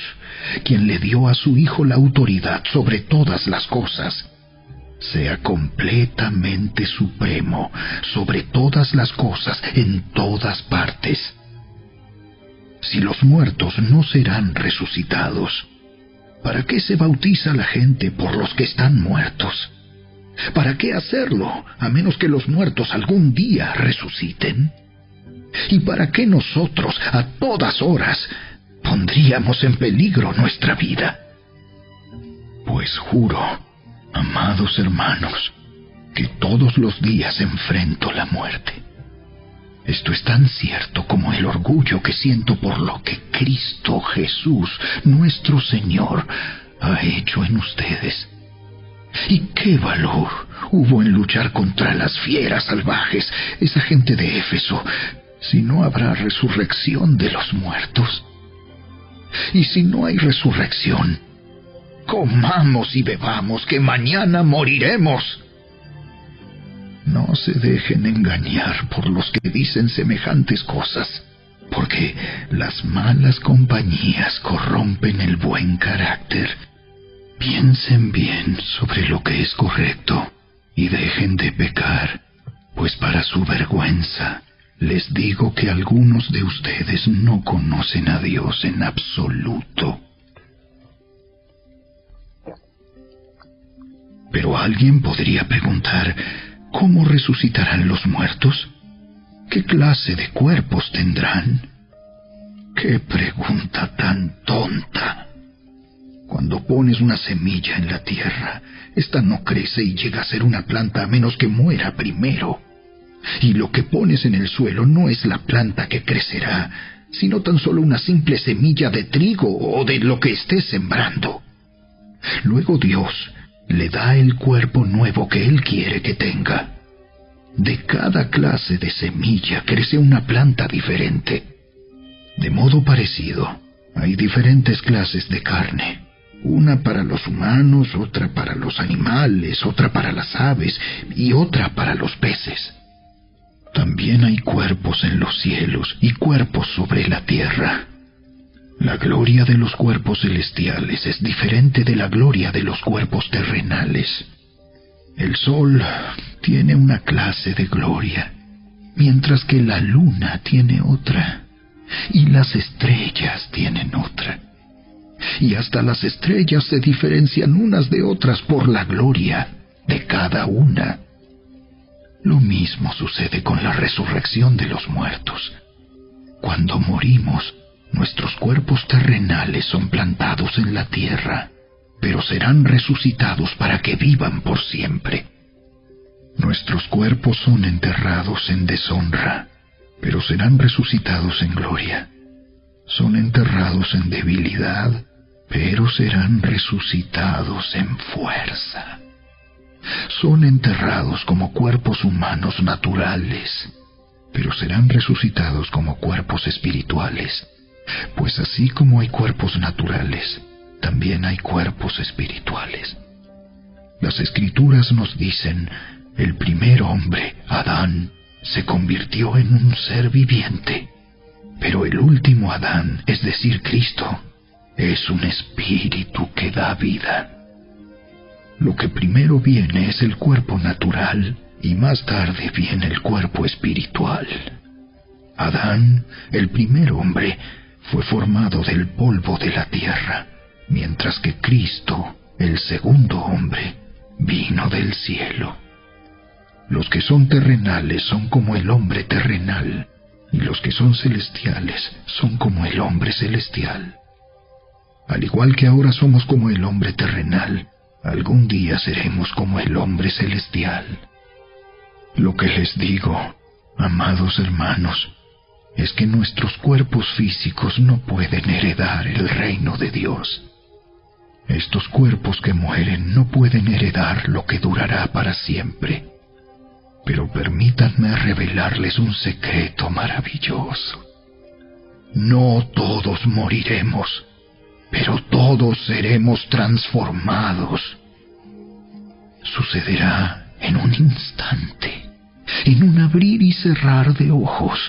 quien le dio a su Hijo la autoridad sobre todas las cosas, sea completamente supremo sobre todas las cosas en todas partes. Si los muertos no serán resucitados, ¿para qué se bautiza la gente por los que están muertos? ¿Para qué hacerlo, a menos que los muertos algún día resuciten? ¿Y para qué nosotros, a todas horas, pondríamos en peligro nuestra vida? Pues juro, amados hermanos, que todos los días enfrento la muerte. Esto es tan cierto como el orgullo que siento por lo que Cristo Jesús, nuestro Señor, ha hecho en ustedes. ¿Y qué valor hubo en luchar contra las fieras salvajes, esa gente de Éfeso, si no habrá resurrección de los muertos? Y si no hay resurrección, comamos y bebamos, que mañana moriremos. No se dejen engañar por los que dicen semejantes cosas, porque las malas compañías corrompen el buen carácter. Piensen bien sobre lo que es correcto y dejen de pecar, pues para su vergüenza les digo que algunos de ustedes no conocen a Dios en absoluto. Pero alguien podría preguntar: ¿cómo resucitarán los muertos? ¿Qué clase de cuerpos tendrán? ¡Qué pregunta tan tonta! Cuando pones una semilla en la tierra, esta no crece y llega a ser una planta a menos que muera primero. Y lo que pones en el suelo no es la planta que crecerá, sino tan solo una simple semilla de trigo o de lo que estés sembrando. Luego Dios le da el cuerpo nuevo que Él quiere que tenga. De cada clase de semilla crece una planta diferente. De modo parecido, hay diferentes clases de carne. Una para los humanos, otra para los animales, otra para las aves y otra para los peces. También hay cuerpos en los cielos y cuerpos sobre la tierra. La gloria de los cuerpos celestiales es diferente de la gloria de los cuerpos terrenales. El sol tiene una clase de gloria, mientras que la luna tiene otra, y las estrellas tienen otra. y hasta las estrellas se diferencian unas de otras por la gloria de cada una. Lo mismo sucede con la resurrección de los muertos. Cuando morimos, nuestros cuerpos terrenales son plantados en la tierra, pero serán resucitados para que vivan por siempre. Nuestros cuerpos son enterrados en deshonra, pero serán resucitados en gloria. Son enterrados en debilidad, pero serán resucitados en fuerza. Son enterrados como cuerpos humanos naturales, pero serán resucitados como cuerpos espirituales, pues así como hay cuerpos naturales, también hay cuerpos espirituales. Las Escrituras nos dicen: el primer hombre, Adán, se convirtió en un ser viviente, pero el último Adán, es decir, Cristo, es un espíritu que da vida. Lo que primero viene es el cuerpo natural y más tarde viene el cuerpo espiritual. Adán, el primer hombre, fue formado del polvo de la tierra, mientras que Cristo, el segundo hombre, vino del cielo. Los que son terrenales son como el hombre terrenal, y los que son celestiales son como el hombre celestial. Al igual que ahora somos como el hombre terrenal, algún día seremos como el hombre celestial. Lo que les digo, amados hermanos, es que nuestros cuerpos físicos no pueden heredar el reino de Dios. Estos cuerpos que mueren no pueden heredar lo que durará para siempre. Pero permítanme revelarles un secreto maravilloso. No todos moriremos, pero todos seremos transformados. Sucederá en un instante, en un abrir y cerrar de ojos,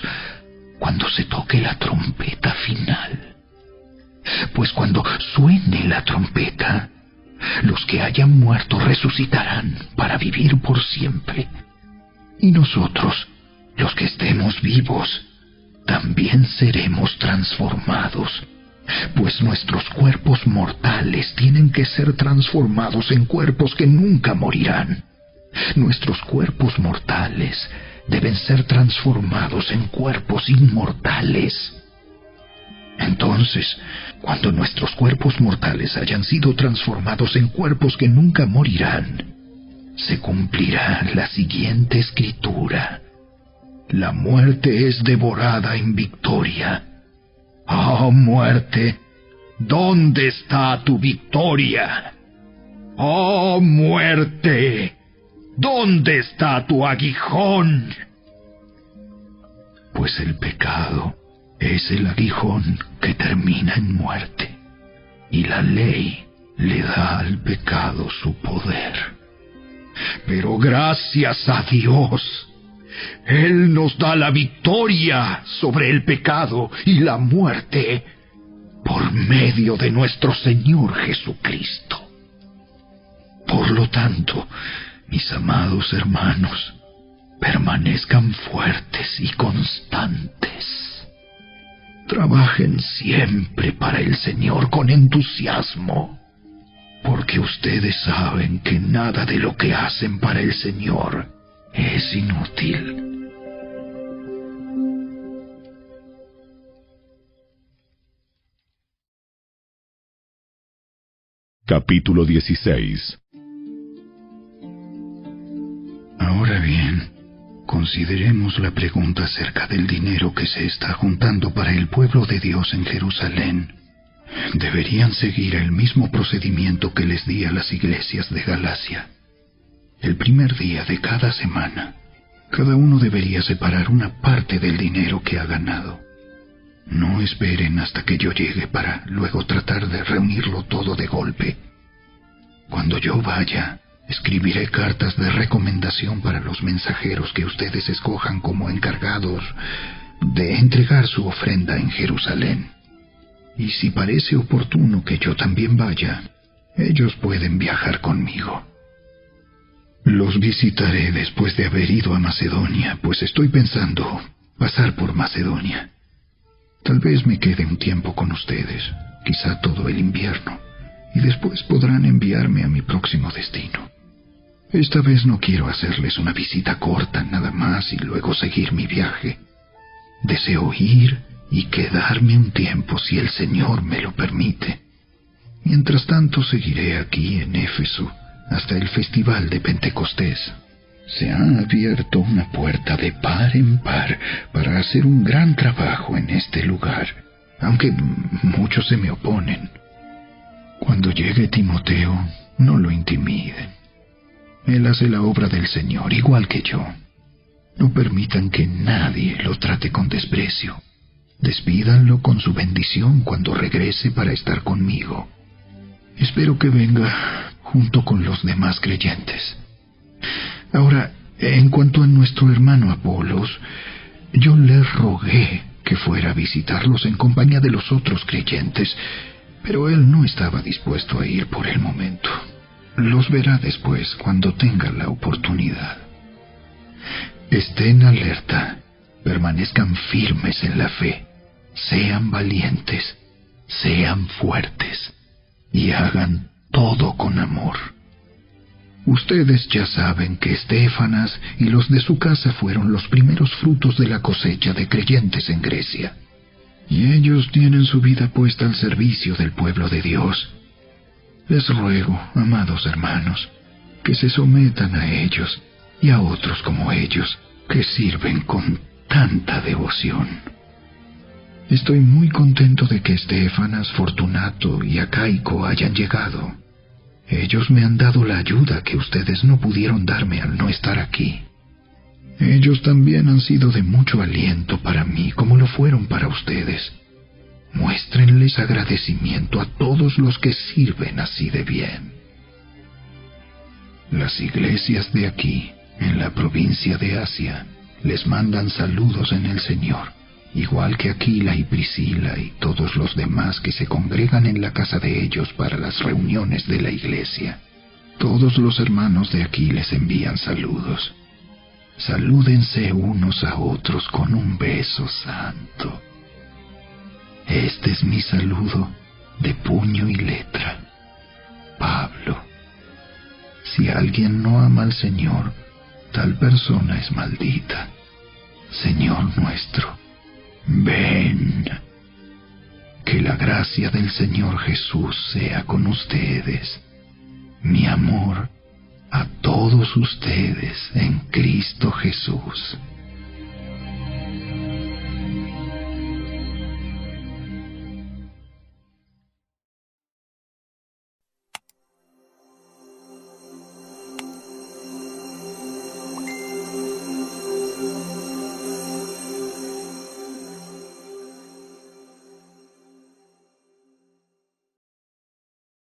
cuando se toque la trompeta final. Pues cuando suene la trompeta, los que hayan muerto resucitarán para vivir por siempre. Y nosotros, los que estemos vivos, también seremos transformados, pues nuestros cuerpos mortales tienen que ser transformados en cuerpos que nunca morirán. Nuestros cuerpos mortales deben ser transformados en cuerpos inmortales. Entonces, cuando nuestros cuerpos mortales hayan sido transformados en cuerpos que nunca morirán, se cumplirá la siguiente escritura: la muerte es devorada en victoria. ¡Oh, muerte! ¿Dónde está tu victoria? ¡Oh, muerte! ¿Dónde está tu aguijón? Pues el pecado es el aguijón que termina en muerte, y la ley le da al pecado su poder. Pero gracias a Dios, Él nos da la victoria sobre el pecado y la muerte por medio de nuestro Señor Jesucristo. Por lo tanto, mis amados hermanos, permanezcan fuertes y constantes. Trabajen siempre para el Señor con entusiasmo, porque ustedes saben que nada de lo que hacen para el Señor es inútil. Capítulo 16. Ahora bien, consideremos la pregunta acerca del dinero que se está juntando para el pueblo de Dios en Jerusalén. Deberían seguir el mismo procedimiento que les di a las iglesias de Galacia. El primer día de cada semana, cada uno debería separar una parte del dinero que ha ganado. No esperen hasta que yo llegue para luego tratar de reunirlo todo de golpe. Cuando yo vaya, escribiré cartas de recomendación para los mensajeros que ustedes escojan como encargados de entregar su ofrenda en Jerusalén. Y si parece oportuno que yo también vaya, ellos pueden viajar conmigo. Los visitaré después de haber ido a Macedonia, pues estoy pensando pasar por Macedonia. Tal vez me quede un tiempo con ustedes, quizá todo el invierno, y después podrán enviarme a mi próximo destino. Esta vez no quiero hacerles una visita corta nada más y luego seguir mi viaje. Deseo ir y quedarme un tiempo si el Señor me lo permite. Mientras tanto seguiré aquí en Éfeso hasta el festival de Pentecostés. Se ha abierto una puerta de par en par para hacer un gran trabajo en este lugar, aunque muchos se me oponen. Cuando llegue Timoteo, no lo intimiden. Él hace la obra del Señor igual que yo. No permitan que nadie lo trate con desprecio. Despídanlo con su bendición cuando regrese para estar conmigo. Espero que venga junto con los demás creyentes. Ahora, en cuanto a nuestro hermano Apolos, yo le rogué que fuera a visitarlos en compañía de los otros creyentes, pero él no estaba dispuesto a ir por el momento. Los verá después cuando tenga la oportunidad. Estén alerta, permanezcan firmes en la fe, sean valientes, sean fuertes y hagan todo con amor. Ustedes ya saben que Estéfanas y los de su casa fueron los primeros frutos de la cosecha de creyentes en Grecia, y ellos tienen su vida puesta al servicio del pueblo de Dios. Les ruego, amados hermanos, que se sometan a ellos y a otros como ellos, que sirven con tanta devoción. Estoy muy contento de que Estéfanas, Fortunato y Acaico hayan llegado. Ellos me han dado la ayuda que ustedes no pudieron darme al no estar aquí. Ellos también han sido de mucho aliento para mí, como lo fueron para ustedes. Muéstrenles agradecimiento a todos los que sirven así de bien. Las iglesias de aquí, en la provincia de Asia, les mandan saludos en el Señor, igual que Aquila y Priscila y todos los demás que se congregan en la casa de ellos para las reuniones de la iglesia. Todos los hermanos de aquí les envían saludos. Salúdense unos a otros con un beso santo. Este es mi saludo de puño y letra. Pablo. Si alguien no ama al Señor, tal persona es maldita. Señor nuestro, ven. Que la gracia del Señor Jesús sea con ustedes. Mi amor a todos ustedes en Cristo Jesús.